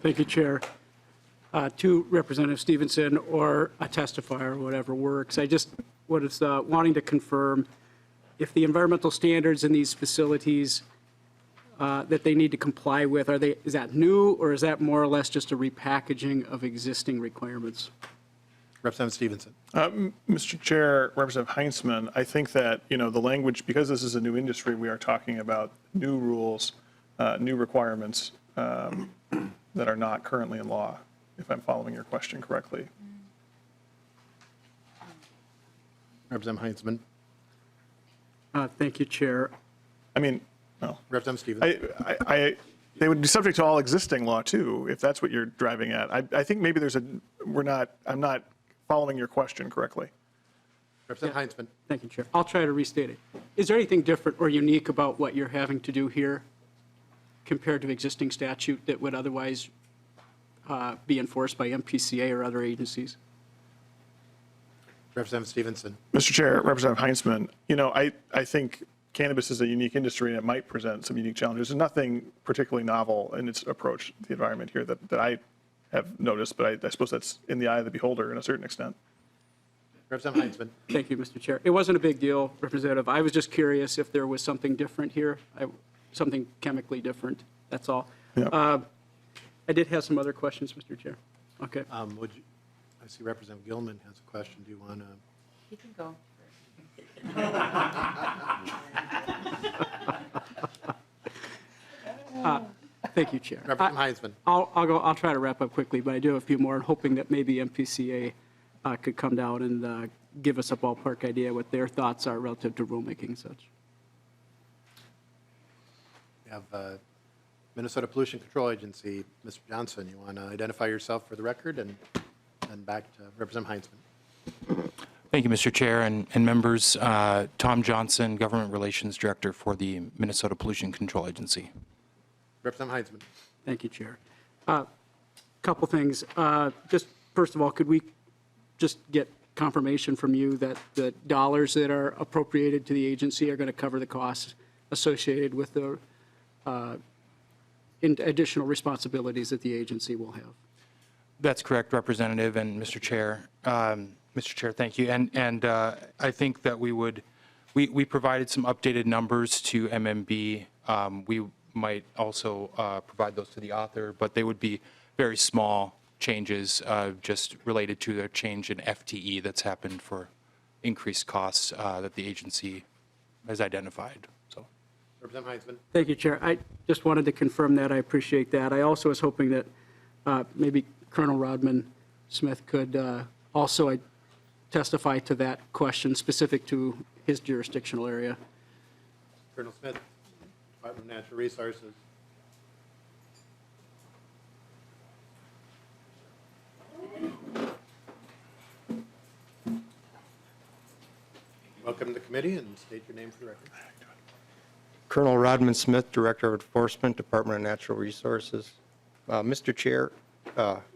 Thank you, Chair. To Representative Stephenson or a testifier, whatever works. I just was wanting to confirm if the environmental standards in these facilities that they need to comply with, is that new or is that more or less just a repackaging of existing requirements? Representative Stephenson. Mr. Chair, Representative Heinzman, I think that, the language, because this is a new industry, we are talking about new rules, new requirements that are not currently in law, if I'm following your question correctly. Representative Heinzman. Thank you, Chair. I mean, no. Representative Stephenson. They would be subject to all existing law too, if that's what you're driving at. I think maybe I'm not following your question correctly. Representative Heinzman. Thank you, Chair. I'll try to restate it. Is there anything different or unique about what you're having to do here compared to existing statute that would otherwise be enforced by MPCA or other agencies? Representative Stephenson. Mr. Chair, Representative Heinzman, I think cannabis is a unique industry and it might present some unique challenges. There's nothing particularly novel in its approach to the environment here that I have noticed, but I suppose that's in the eye of the beholder in a certain extent. Representative Heinzman. Thank you, Mr. Chair. It wasn't a big deal, Representative. I was just curious if there was something different here, something chemically different, that's all. Yeah. I did have some other questions, Mr. Chair. Okay. I see Representative Gilman has a question. Do you want to? You can go. Thank you, Chair. Representative Heinzman. I'll try to wrap up quickly, but I do have a few more, hoping that maybe MPCA could come down and give us a ballpark idea what their thoughts are relative to rulemaking and such. We have Minnesota Pollution Control Agency, Mr. Johnson. You want to identify yourself for the record and back to Representative Heinzman. Thank you, Mr. Chair and members. Tom Johnson, Government Relations Director for the Minnesota Pollution Control Agency. Representative Heinzman. Thank you, Chair. Couple things. Just first of all, could we just get confirmation from you that the dollars that are appropriated to the agency are going to cover the costs associated with the additional responsibilities that the agency will have? That's correct, Representative and Mr. Chair. Mr. Chair, thank you. And I think that we provided some updated numbers to MMB. We might also provide those to the author, but they would be very small changes just related to the change in FTE that's happened for increased costs that the agency has identified. So, Representative Heinzman. Thank you, Chair. I just wanted to confirm that. I appreciate that. I also was hoping that maybe Colonel Rodman Smith could also testify to that question specific to his jurisdictional area. Colonel Smith, Department of Natural Resources. Welcome to the committee and state your name for the record. Colonel Rodman Smith, Director of Enforcement, Department of Natural Resources. Mr. Chair,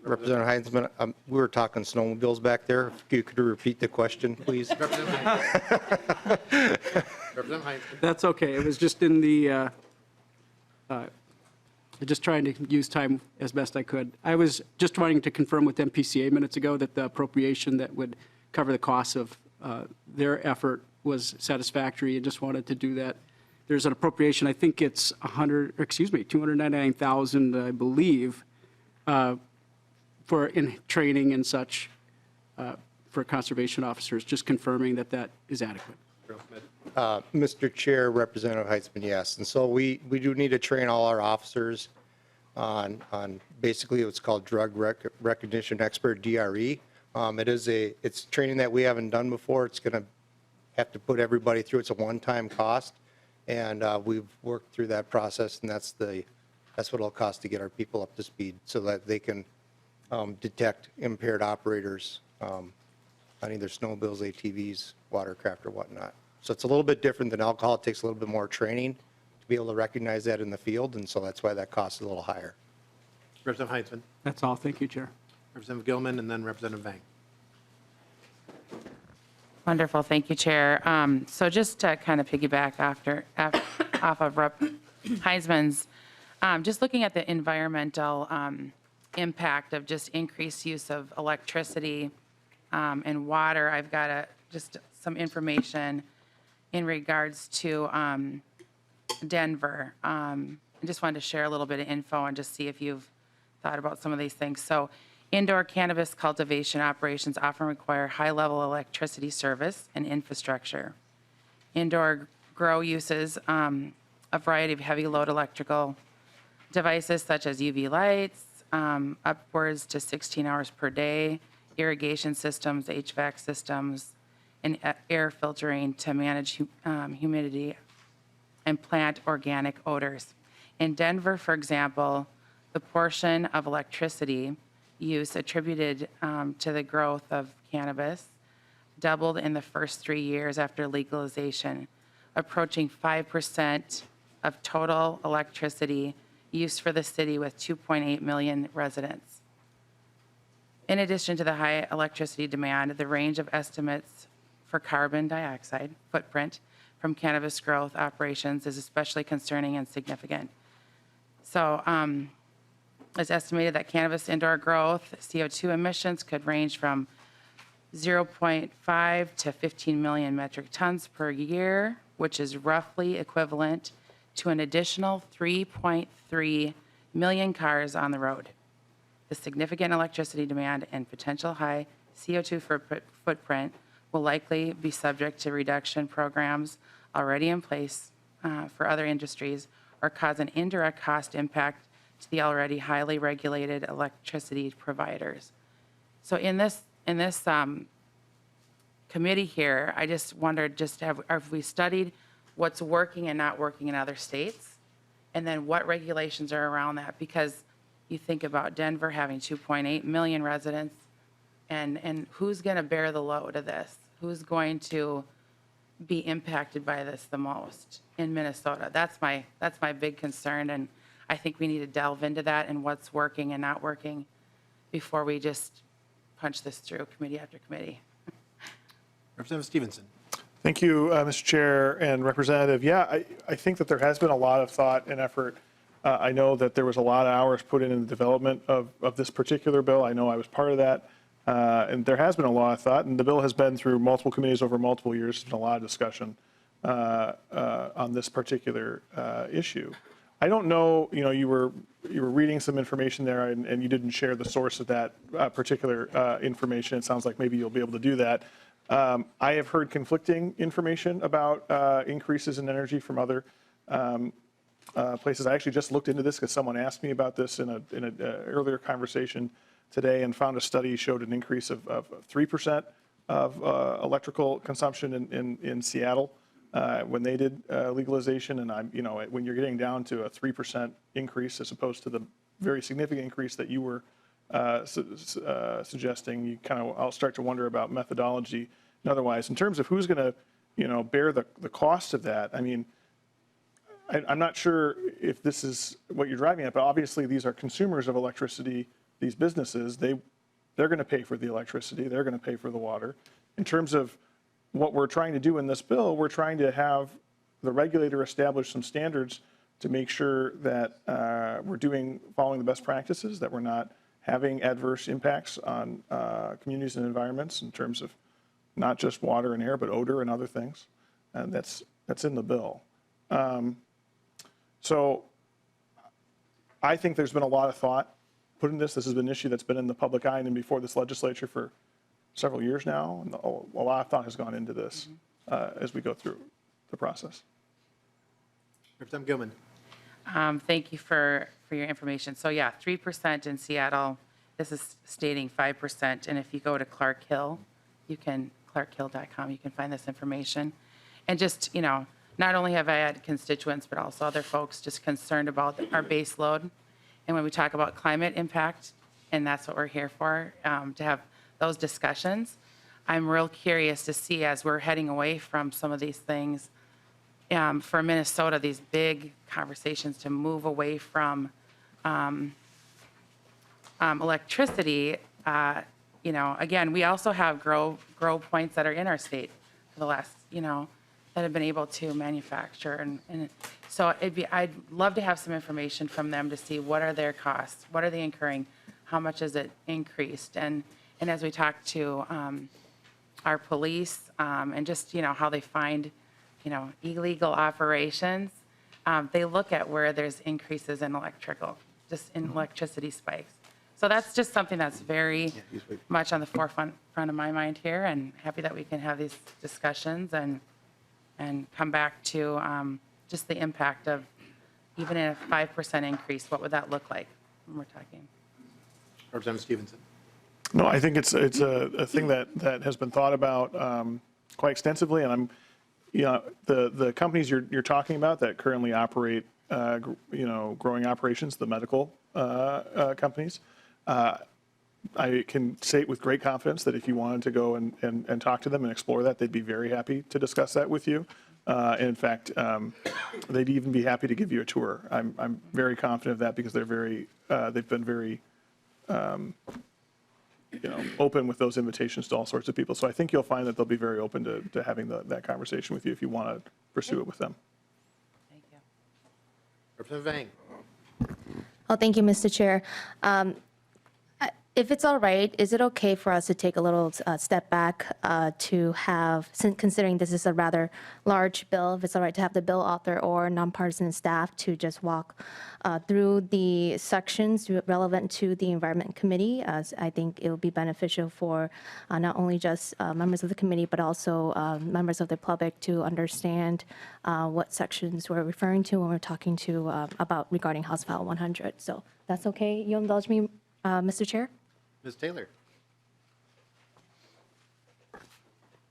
Representative Heinzman, we were talking snowmobiles back there. If you could repeat the question, please. Representative Heinzman. That's okay. It was just in the, just trying to use time as best I could. I was just trying to confirm with MPCA minutes ago that the appropriation that would cover the costs of their effort was satisfactory, and just wanted to do that. There's an appropriation, I think it's $299,000, I believe, for in training and such for conservation officers. Just confirming that that is adequate. Mr. Chair, Representative Heitzman, yes. And so we do need to train all our officers on basically what's called drug recognition expert, DRE. It's training that we haven't done before. It's going to have to put everybody through. It's a one-time cost. And we've worked through that process, and that's what it'll cost to get our people up to speed so that they can detect impaired operators on on either snowmobiles, ATVs, watercraft, or whatnot. So it's a little bit different than alcohol. It takes a little bit more training to be able to recognize that in the field, and so that's why that cost is a little higher. Representative Hansen, That's all. Thank you, Chair. Representative Gilman, and then Representative Vang. Wonderful. Thank you, Chair. So just to kind of piggyback off of Rep. Heisman's, just looking at the environmental impact of just increased use of electricity and water, I've got just some information in regards to Denver. I just wanted to share a little bit of info and just see if you've thought about some of these things. So indoor cannabis cultivation operations often require high-level electricity service and infrastructure. Indoor grow uses a variety of heavy-load electrical devices such as UV lights, upwards to 16 hours per day, irrigation systems, HVAC systems, and air filtering to manage humidity and plant organic odors. In Denver, for example, the portion of electricity use attributed to the growth of cannabis doubled in the first 3 years after legalization, approaching 5% of total electricity used for the city with 2.8 million residents. In addition to the high electricity demand, the range of estimates for carbon dioxide footprint from cannabis growth operations is especially concerning and significant. So it's estimated that cannabis indoor growth CO2 emissions could range from 0.5 to 15 million metric tons per year, which is roughly equivalent to an additional 3.3 million cars on the road. The significant electricity demand and potential high CO2 footprint will likely be subject to reduction programs already in place for other industries or cause an indirect cost impact to the already highly regulated electricity providers. So in this committee here, I just wondered, have we studied what's working and not working in other states? And then what regulations are around that? Because you think about Denver having 2.8 million residents, and who's going to bear the load of this? Who's going to be impacted by this the most in Minnesota? That's my big concern, and I think we need to delve into that and what's working and not working before we just punch this through committee after committee. Representative Stephenson. Thank you, Mr. Chair and Representative. Yeah, I think that there has been a lot of thought and effort. I know that there was a lot of hours put in the development of this particular bill. I know I was part of that. And there has been a lot of thought, and the bill has been through multiple committees over multiple years. There's been a lot of discussion on this particular issue. I don't know, you were reading some information there, and you didn't share the source of that particular information. It sounds like maybe you'll be able to do that. I have heard conflicting information about increases in energy from other places. I actually just looked into this because someone asked me about this in an earlier conversation today, and found a study showed an increase of 3% of electrical consumption in Seattle when they did legalization. And when you're getting down to a 3% increase as opposed to the very significant increase that you were suggesting, you I'll start to wonder about methodology and otherwise. In terms of who's going to, bear the cost of that, I mean, I'm not sure if this is what you're driving at, but obviously these are consumers of electricity. These businesses, they're going to pay for the electricity, they're going to pay for the water. In terms of what we're trying to do in this bill, we're trying to have the regulator establish some standards to make sure that we're following the best practices, that we're not having adverse impacts on communities and environments in terms of not just water and air, but odor and other things. And that's in the bill. So I think there's been a lot of thought put in this. This has been an issue that's been in the public eye and before this legislature for several years now. And a lot of thought has gone into this as we go through the process. Representative Gilman. Thank you for your information. So yeah, 3% in Seattle. This is stating 5%. And if you go to Clark Hill, clarkhill.com, you can find this information. And just, not only have I had constituents, but also other folks just concerned about our base load. And when we talk about climate impact, and that's what we're here for, to have those discussions, I'm real curious to see as we're heading away from some of these things, for Minnesota, these big conversations to move away from electricity. Again, we also have grow points that are in our state for the last, that have been able to manufacture. And so I'd love to have some information from them to see what are their costs, what are they incurring, how much has it increased? And as we talk to our police and just, how they find, illegal operations, they look at where there's increases in electricity spikes. So that's just something that's very much on the forefront of my mind here, and happy that we can have these discussions and come back to just the impact of even a 5% increase. What would that look like when we're talking? Representative Stephenson. No, I think it's a thing that has been thought about quite extensively, and the companies you're talking about that currently operate, growing operations, the medical companies. I can say with great confidence that if you wanted to go and talk to them and explore that, they'd be very happy to discuss that with you. And in fact, they'd even be happy to give you a tour. I'm very confident of that because they've been very open with those invitations to all sorts of people. So I think you'll find that they'll be very open to having that conversation with you if you want to pursue it with them. Thank you. Representative Vang. Oh, thank you, Mr. Chair. If it's all right, is it okay for us to take a little step back to have, considering this is a rather large bill, if it's all right to have the bill author or nonpartisan staff to just walk through the sections relevant to the Environment Committee, as I think it would be beneficial for not only just members of the committee, but also members of the public to understand what sections we're referring to when we're talking about regarding House File 100. So that's okay? You'll indulge me, Mr. Chair? Ms. Taylor.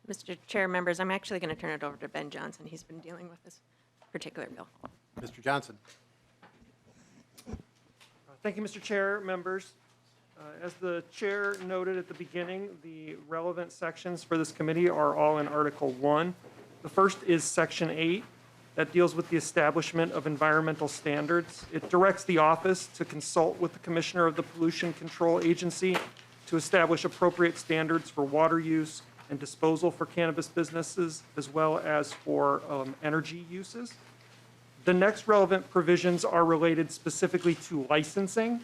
Mr. Chair, members, I'm actually going to turn it over to Ben Johnson. He's been dealing with this particular bill. Mr. Johnson. Thank you, Mr. Chair, members. As the chair noted at the beginning, the relevant sections for this committee are all in Article 1. The first is Section 8 that deals with the establishment of environmental standards. It directs the office to consult with the Commissioner of the Pollution Control Agency to establish appropriate standards for water use and disposal for cannabis businesses, as well as for energy uses. The next relevant provisions are related specifically to licensing.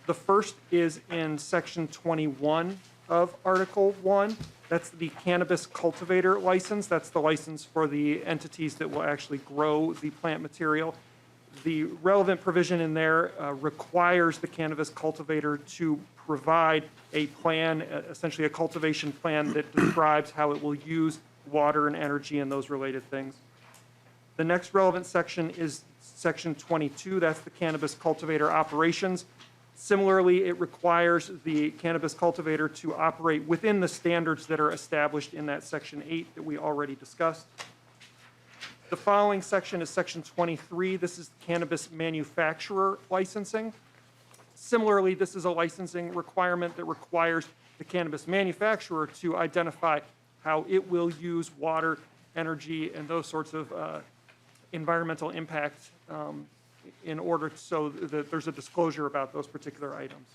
The first is in Section 21 of Article 1. That's the cannabis cultivator license. That's the license for the entities that will actually grow the plant material. The relevant provision in there requires the cannabis cultivator to provide a plan, essentially a cultivation plan that describes how it will use water and energy and those related things. The next relevant section is Section 22. That's the cannabis cultivator operations. Similarly, it requires the cannabis cultivator to operate within the standards that are established in that Section 8 that we already discussed. The following section is Section 23. This is cannabis manufacturer licensing. Similarly, this is a licensing requirement that requires the cannabis manufacturer to identify how it will use water, energy, and those sorts of environmental impact in order so that there's a disclosure about those particular items.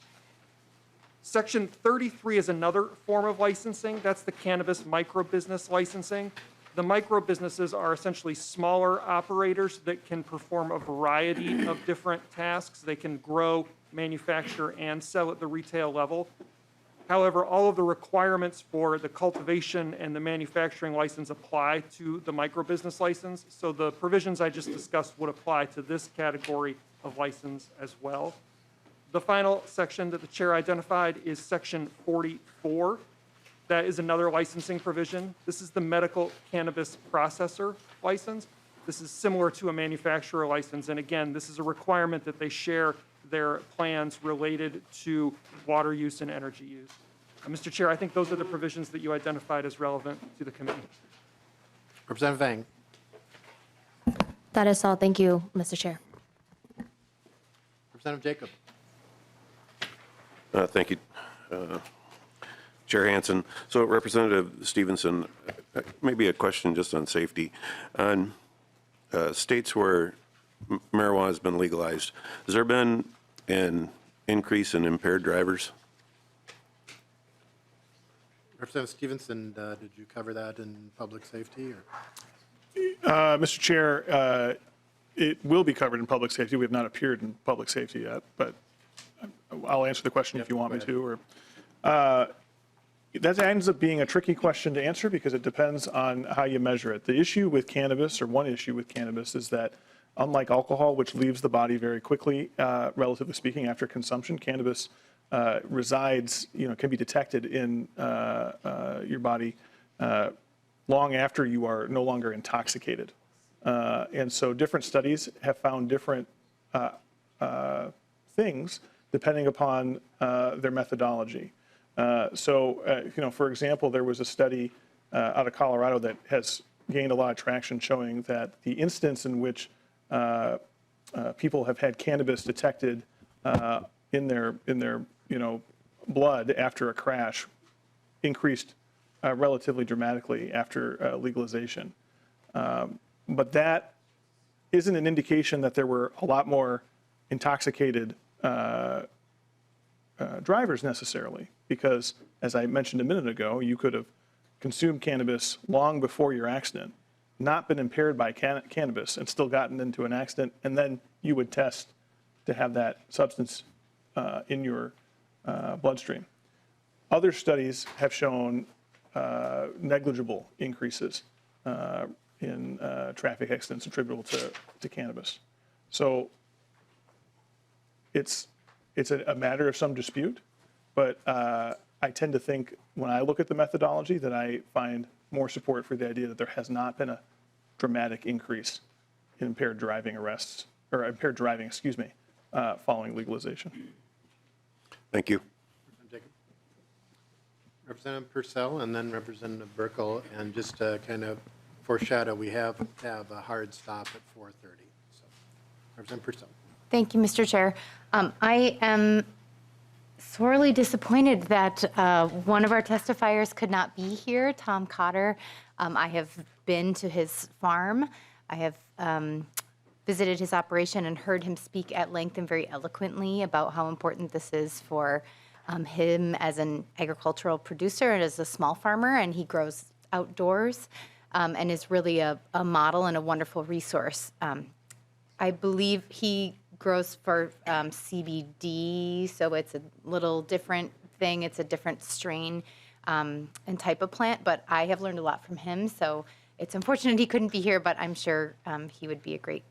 Section 33 is another form of licensing. That's the cannabis micro-business licensing. The micro-businesses are essentially smaller operators that can perform a variety of different tasks. They can grow, manufacture, and sell at the retail level. However, all of the requirements for the cultivation and the manufacturing license apply to the micro-business license. So the provisions I just discussed would apply to this category of license as well. The final section that the chair identified is Section 44. That is another licensing provision. This is the medical cannabis processor license. This is similar to a manufacturer license. And again, this is a requirement that they share their plans related to water use and energy use. Mr. Chair, I think those are the provisions that you identified as relevant to the committee. Representative Vang. That is all. Thank you, Mr. Chair. Representative Jacob. Thank you. Chair Hansen. So Representative Stephenson, maybe a question just on safety. On states where marijuana has been legalized, has there been an increase in impaired drivers? Representative Stephenson, did you cover that in public safety? Mr. Chair, it will be covered in public safety. We have not appeared in public safety yet, but I'll answer the question if you want me to. That ends up being a tricky question to answer because it depends on how you measure it. The issue with cannabis, or one issue with cannabis, is that unlike alcohol, which leaves the body very quickly, relatively speaking, after consumption, cannabis resides, can be detected in your body long after you are no longer intoxicated. And so different studies have found different things depending upon their methodology. For example, there was a study out of Colorado that has gained a lot of traction showing that the instance in which people have had cannabis detected in their blood after a crash increased relatively dramatically after legalization. But that isn't an indication that there were a lot more intoxicated drivers necessarily, because as I mentioned a minute ago, you could have consumed cannabis long before your accident, not been impaired by cannabis, and still gotten into an accident, and then you would test to have that substance in your bloodstream. Other studies have shown negligible increases in traffic accidents attributable to cannabis. So it's a matter of some dispute, but I tend to think when I look at the methodology that I find more support for the idea that there has not been a dramatic increase in impaired driving arrests, or impaired driving, following legalization. Thank you. Representative Purcell and then Representative Burkle, and just to kind of foreshadow, we have to have a hard stop at 4:30. So, Representative Purcell. Thank you, Mr. Chair. I am sorely disappointed that one of our testifiers could not be here, Tom Cotter. I have been to his farm. I have visited his operation and heard him speak at length and very eloquently about how important this is for him as an agricultural producer and as a small farmer, and he grows outdoors and is really a model and a wonderful resource. I believe he grows for CBD, so it's a little different thing. It's a different strain and type of plant, but I have learned a lot from him, so it's unfortunate he couldn't be here, but I'm sure he would be a great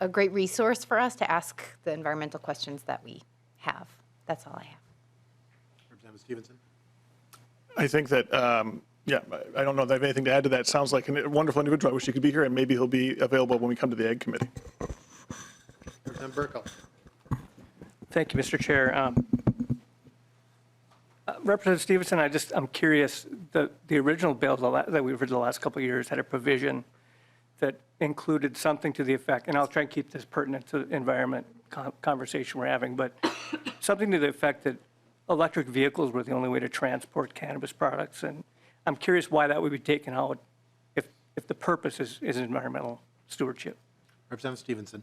a great resource for us to ask the environmental questions that we have. That's all I have. Representative Stephenson. I think that, I don't know if I have anything to add to that. Sounds like a wonderful individual. I wish he could be here, and maybe he'll be available when we come to the Ag Committee. Representative Burkle. Thank you, Mr. Chair. Representative Stephenson, I'm curious, the original bill that we've read the last couple of years had a provision that included something to the effect, and I'll try and keep this pertinent to the environment conversation we're having, but something to the effect that electric vehicles were the only way to transport cannabis products. And I'm curious why that would be taken out if the purpose is environmental stewardship. Representative Stephenson.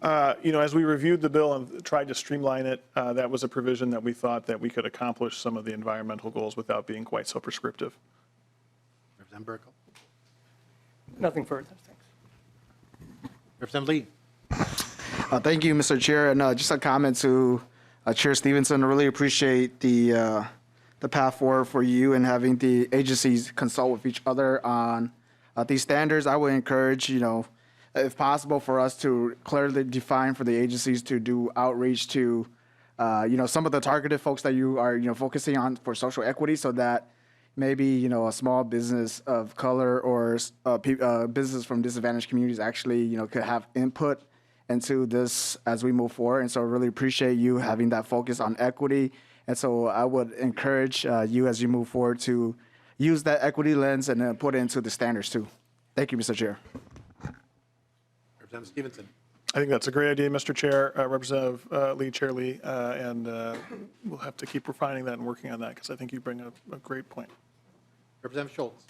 As we reviewed the bill and tried to streamline it, that was a provision that we thought that we could accomplish some of the environmental goals without being quite so prescriptive. Representative Burkle. Nothing further, thanks. Representative Lee. Thank you, Mr. Chair. And just a comment to Chair Stephenson. I really appreciate the path forward for you and having the agencies consult with each other on these standards. I would encourage, if possible, for us to clearly define for the agencies to do outreach to, some of the targeted folks that you are, focusing on for social equity, so that maybe, a small business of color or business from disadvantaged communities actually, could have input into this as we move forward. And so I really appreciate you having that focus on equity. And so I would encourage you as you move forward to use that equity lens and then put it into the standards too. Thank you, Mr. Chair. Representative Stephenson. I think that's a great idea, Mr. Chair, Representative Lee, Chair Lee, and we'll have to keep refining that and working on that because I think you bring a great point. Representative Schultz.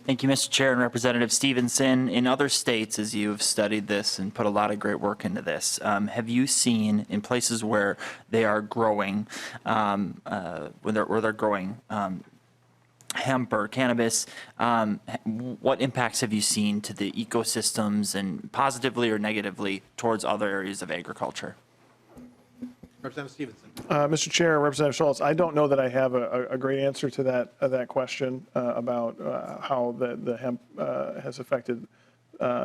Thank you, Mr. Chair and Representative Stephenson. In other states, as you've studied this and put a lot of great work into this, have you seen in places where they are growing, where they're growing hemp or cannabis, what impacts have you seen to the ecosystems and positively or negatively towards other areas of agriculture? Representative Stephenson. Mr. Chair, Representative Schultz, I don't know that I have a great answer to that question about how the hemp has affected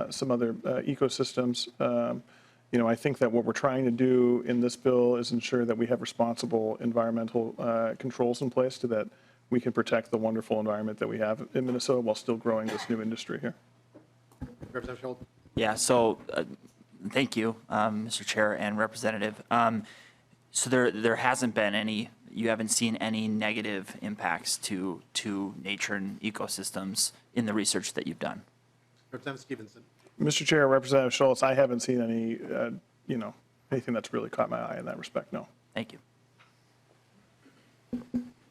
some other ecosystems. I think that what we're trying to do in this bill is ensure that we have responsible environmental controls in place so that we can protect the wonderful environment that we have in Minnesota while still growing this new industry here. Representative Schultz. Yeah, so thank you, Mr. Chair and Representative. So there hasn't been any, you haven't seen any negative impacts to nature and ecosystems in the research that you've done? Representative Stephenson. Mr. Chair, Representative Schultz, I haven't seen any, anything that's really caught my eye in that respect, no. Thank you.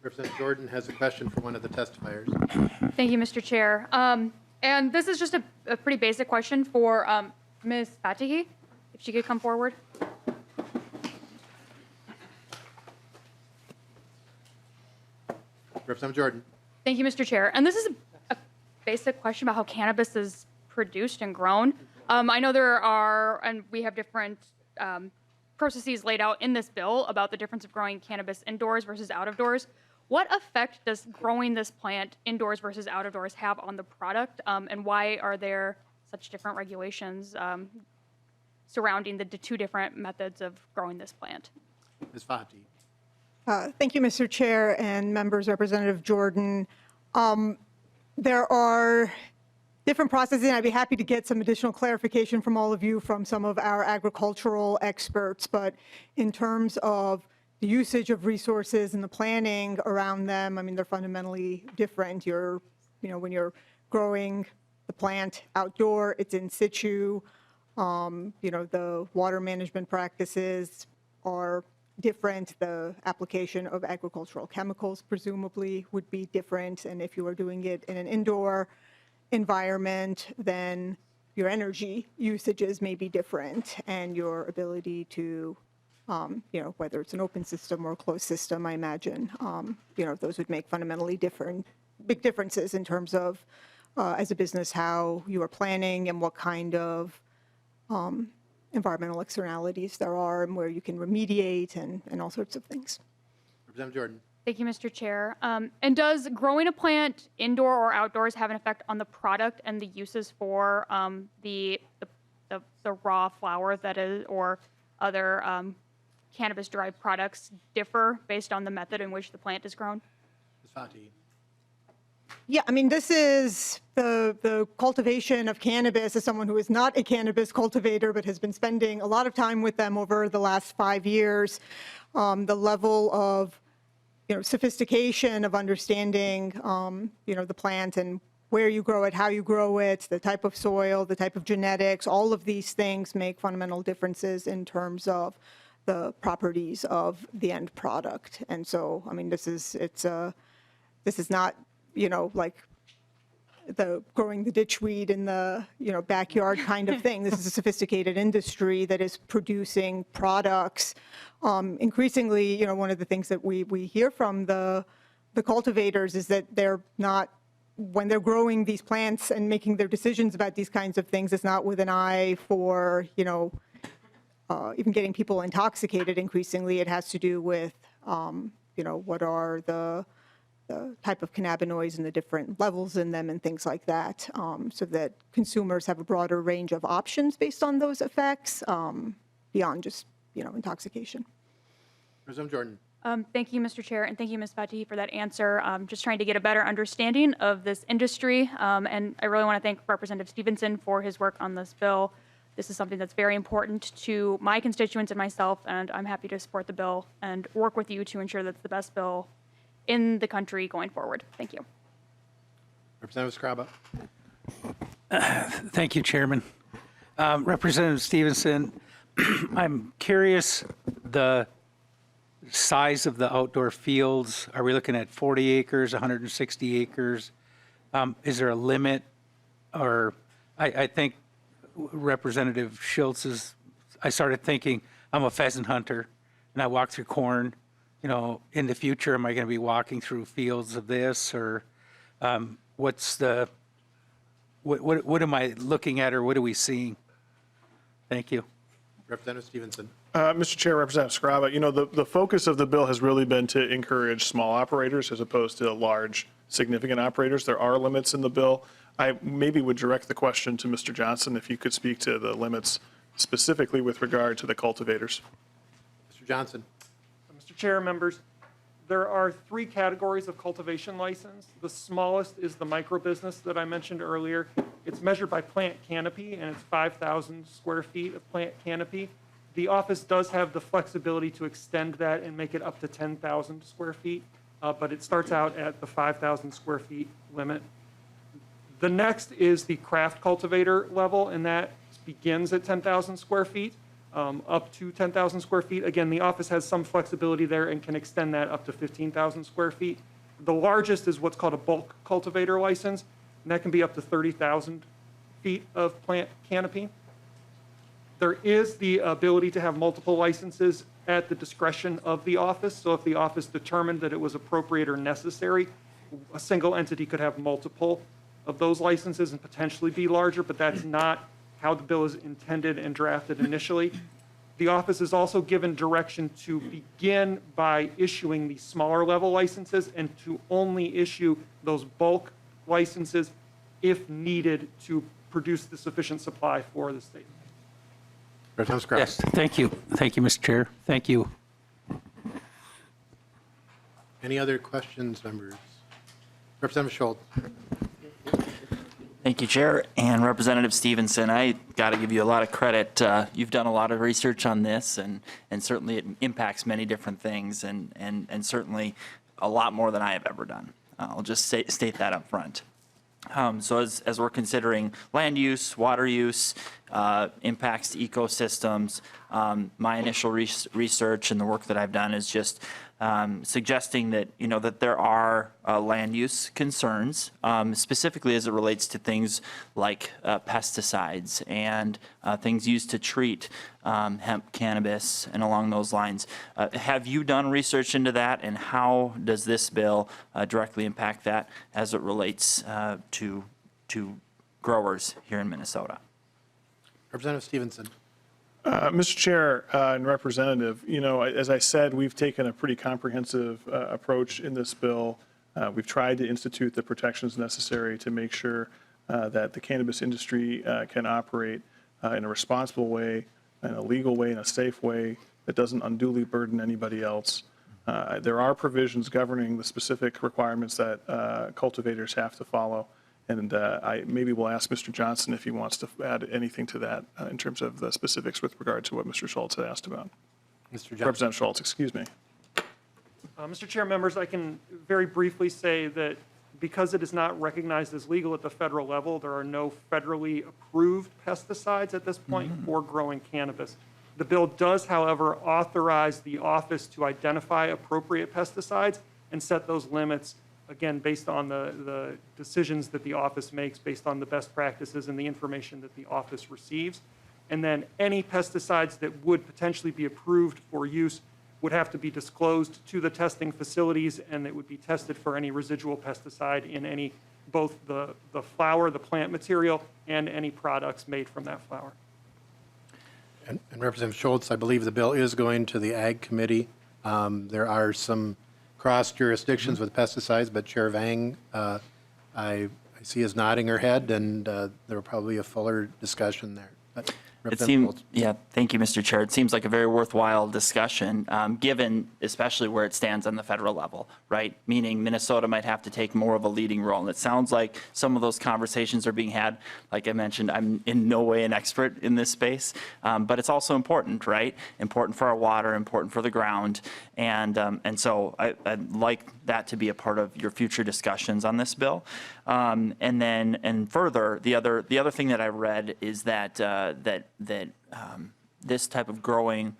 Representative Jordan has a question for one of the testifiers. Thank you, Mr. Chair. And this is just a pretty basic question for Ms. Fatahi, if she could come forward. Representative Jordan. Thank you, Mr. Chair. And this is a basic question about how cannabis is produced and grown. I know there are, and we have different processes laid out in this bill about the difference of growing cannabis indoors versus out of doors. What effect does growing this plant indoors versus out of doors have on the product, and why are there such different regulations surrounding the two different methods of growing this plant? Ms. Fahati. Thank you, Mr. Chair and members, Representative Jordan. There are different processes, and I'd be happy to get some additional clarification from all of you from some of our agricultural experts. But in terms of the usage of resources and the planning around them, I mean, they're fundamentally different. When you're growing the plant outdoor, it's in situ. The water management practices are different. The application of agricultural chemicals presumably would be different. And if you are doing it in an indoor environment, then your energy usages may be different, and your ability to whether it's an open system or a closed system, I imagine, those would make fundamentally big differences in terms of, as a business, how you are planning and what kind of environmental externalities there are and where you can remediate and all sorts of things. Representative Jordan. Thank you, Mr. Chair. And does growing a plant indoor or outdoors have an effect on the product and the uses for the raw flower that is, or other cannabis-derived products differ based on the method in which the plant is grown? Ms. Fahati. Yeah, I mean, this is the cultivation of cannabis as someone who is not a cannabis cultivator but has been spending a lot of time with them over the last 5 years. The level of sophistication of understanding the plant and where you grow it, how you grow it, the type of soil, the type of genetics, all of these things make fundamental differences in terms of the properties of the end product. And so, I mean, this is not like the growing the ditchweed in the backyard kind of thing. This is a sophisticated industry that is producing products. Increasingly, one of the things that we hear from the cultivators is that they're not, when they're growing these plants and making their decisions about these kinds of things, it's not with an eye for even getting people intoxicated. Increasingly, it has to do with what are the type of cannabinoids and the different levels in them and things like that, so that consumers have a broader range of options based on those effects beyond just intoxication. Representative Jordan. Thank you, Mr. Chair, and thank you, Ms. Fati, for that answer. Just trying to get a better understanding of this industry, and I really want to thank Representative Stephenson for his work on this bill. This is something that's very important to my constituents and myself, and I'm happy to support the bill and work with you to ensure that it's the best bill in the country going forward. Thank you. Representative Scraba. Thank you, Chairman. Representative Stephenson, I'm curious, the size of the outdoor fields, are we looking at 40 acres, 160 acres? Is there a limit? Or I think Representative Schultz I started thinking, I'm a pheasant hunter and I walk through corn. You know, in the future, am I going to be walking through fields of this, or what am I looking at, or what are we seeing? Thank you. Representative Stephenson. Mr. Chair, Representative Scriba, you know, the focus of the bill has really been to encourage small operators as opposed to large, significant operators. There are limits in the bill. I maybe would direct the question to Mr. Johnson, if you could speak to the limits specifically with regard to the cultivators. Mr. Johnson. Mr. Chair, members, there are 3 categories of cultivation license. The smallest is the micro business that I mentioned earlier. It's measured by plant canopy, and it's 5,000 square feet of plant canopy. The office does have the flexibility to extend that and make it up to 10,000 square feet, but it starts out at the 5,000 square feet limit. The next is the craft cultivator level, and that begins at 10,000 square feet. Up to 10,000 square feet. Again, the office has some flexibility there and can extend that up to 15,000 square feet. The largest is what's called a bulk cultivator license, and that can be up to 30,000 feet of plant canopy. There is the ability to have multiple licenses at the discretion of the office. So if the office determined that it was appropriate or necessary, a single entity could have multiple of those licenses and potentially be larger, but that's not how the bill is intended and drafted initially. The office is also given direction to begin by issuing the smaller level licenses and to only issue those bulk licenses if needed to produce the sufficient supply for the state. Yes, thank you. Thank you, Mr. Chair. Thank you. Any other questions, members? Representative Schultz. Thank you, Chair. And Representative Stephenson, I got to give you a lot of credit. You've done a lot of research on this, and certainly it impacts many different things, and certainly a lot more than I have ever done. I'll just state that up front. So as we're considering land use, water use, impacts to ecosystems, my initial research and the work that I've done is just suggesting that, you know, that there are land use concerns, specifically as it relates to things like pesticides and things used to treat hemp, cannabis, and along those lines. Have you done research into that, and how does this bill directly impact that as it relates to growers here in Minnesota? Representative Stephenson. Mr. Chair and Representative, you know, as I said, we've taken a pretty comprehensive approach in this bill. We've tried to institute the protections necessary to make sure that the cannabis industry can operate in a responsible way, in a legal way, in a safe way that doesn't unduly burden anybody else. There are provisions governing the specific requirements that cultivators have to follow. And I maybe will ask Mr. Johnson if he wants to add anything to that in terms of the specifics with regard to what Mr. Schultz had asked about. Mr. Johnson. Representative Schultz, excuse me. Mr. Chair, members, I can very briefly say that because it is not recognized as legal at the federal level, there are no federally approved pesticides at this point for growing cannabis. The bill does, however, authorize the office to identify appropriate pesticides and set those limits, again, based on the decisions that the office makes, based on the best practices and the information that the office receives. And then any pesticides that would potentially be approved for use would have to be disclosed to the testing facilities, and it would be tested for any residual pesticide in any, both the flower, the plant material, and any products made from that flower. And Representative Schultz, I believe the bill is going to the Ag Committee. There are some cross jurisdictions with pesticides, but Chair Vang, I see is nodding her head, and there will probably be a fuller discussion there. But It seems, yeah, thank you, Mr. Chair. It seems like a very worthwhile discussion, given especially where it stands on the federal level, right? Meaning Minnesota might have to take more of a leading role. And it sounds like some of those conversations are being had. Like I mentioned, I'm in no way an expert in this space, but it's also important, right? Important for our water, important for the ground. And so I'd like that to be a part of your future discussions on this bill. And further, the other thing that I read is that this type of growing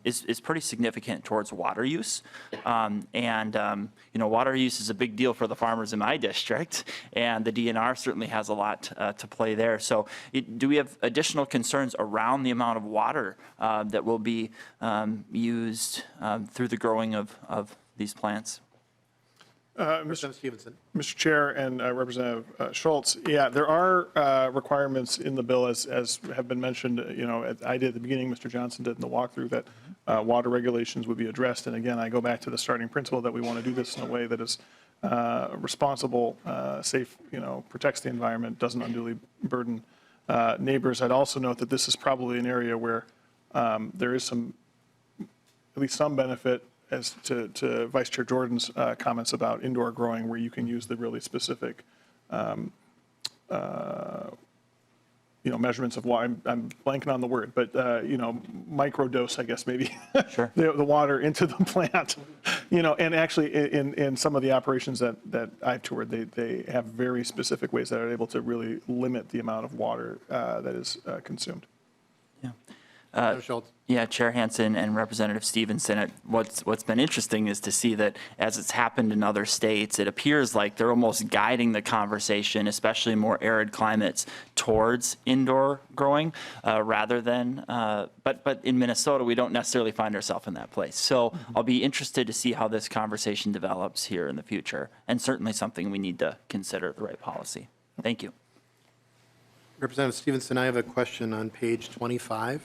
is pretty significant towards water use. Water use is a big deal for the farmers in my district, and the DNR certainly has a lot to play there. So do we have additional concerns around the amount of water that will be used through the growing of these plants? Representative Stephenson. Mr. Chair and Representative Schultz, yeah, there are requirements in the bill, as have been mentioned, I did at the beginning, Mr. Johnson did in the walkthrough, that water regulations would be addressed. And again, I go back to the starting principle that we want to do this in a way that is responsible, safe, protects the environment, doesn't unduly burden neighbors. I'd also note that this is probably an area where there is at least some benefit as to Vice Chair Jordan's comments about indoor growing, where you can use the really specific, measurements of water. I'm blanking on the word, but microdose, I guess maybe. Sure. the water into the plant, and actually in some of the operations that I've toured, they have very specific ways that are able to really limit the amount of water that is consumed. Yeah, Chair Hansen and Representative Stephenson, what's been interesting is to see that as it's happened in other states, it appears like they're almost guiding the conversation, especially in more arid climates, towards indoor growing rather than, but in Minnesota, we don't necessarily find ourselves in that place. So I'll be interested to see how this conversation develops here in the future, and certainly something we need to consider the right policy. Thank you. Representative Stephenson, I have a question on page 25.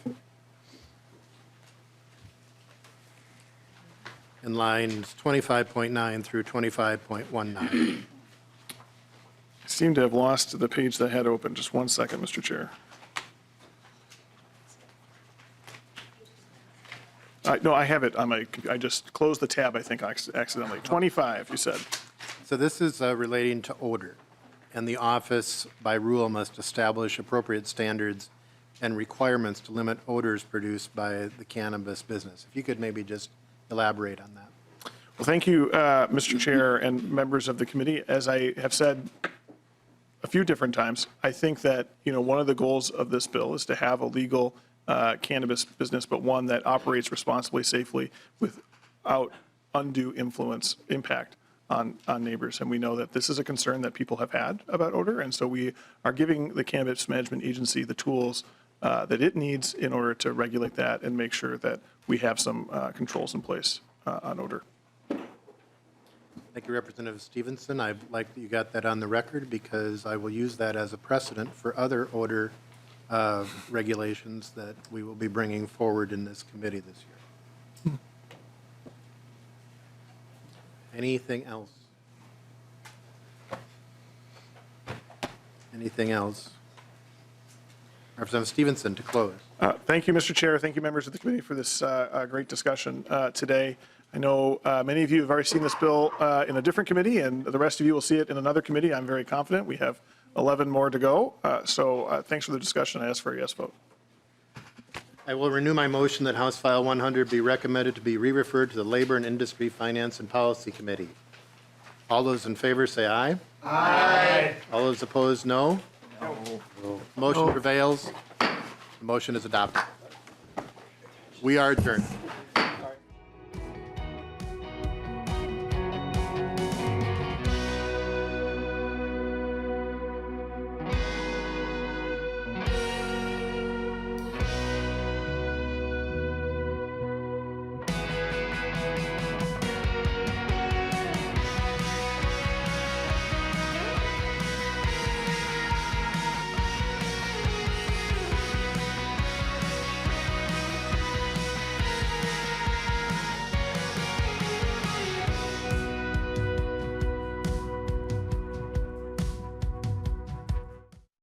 In lines 25.9 through 25.19. I seem to have lost the page that I had open. Just one second, Mr. Chair. No, I have it on my, I just closed the tab, I think, accidentally. 25, you said. So this is relating to odor, and the office, by rule, must establish appropriate standards and requirements to limit odors produced by the cannabis business. If you could maybe just elaborate on that. Well, thank you, Mr. Chair and members of the committee. As I have said a few different times, I think that, one of the goals of this bill is to have a legal cannabis business, but one that operates responsibly, safely, without undue impact on neighbors. And we know that this is a concern that people have had about odor, and so we are giving the Cannabis Management Agency the tools that it needs in order to regulate that and make sure that we have some controls in place on odor. Thank you, Representative Stephenson. I like that you got that on the record, because I will use that as a precedent for other odor regulations that we will be bringing forward in this committee this year. Anything else? Anything else? Representative Stephenson, to close. Thank you, Mr. Chair. Thank you, members of the committee, for this great discussion today. I know many of you have already seen this bill in a different committee, and the rest of you will see it in another committee. I'm very confident. We have 11 more to go. So thanks for the discussion. I ask for a yes vote. I will renew my motion that House File 100 be recommended to be re-referred to the Labor and Industry, Finance, and Policy Committee. All those in favor say aye. Aye. All those opposed, no. No. Motion prevails. The motion is adopted. We are adjourned.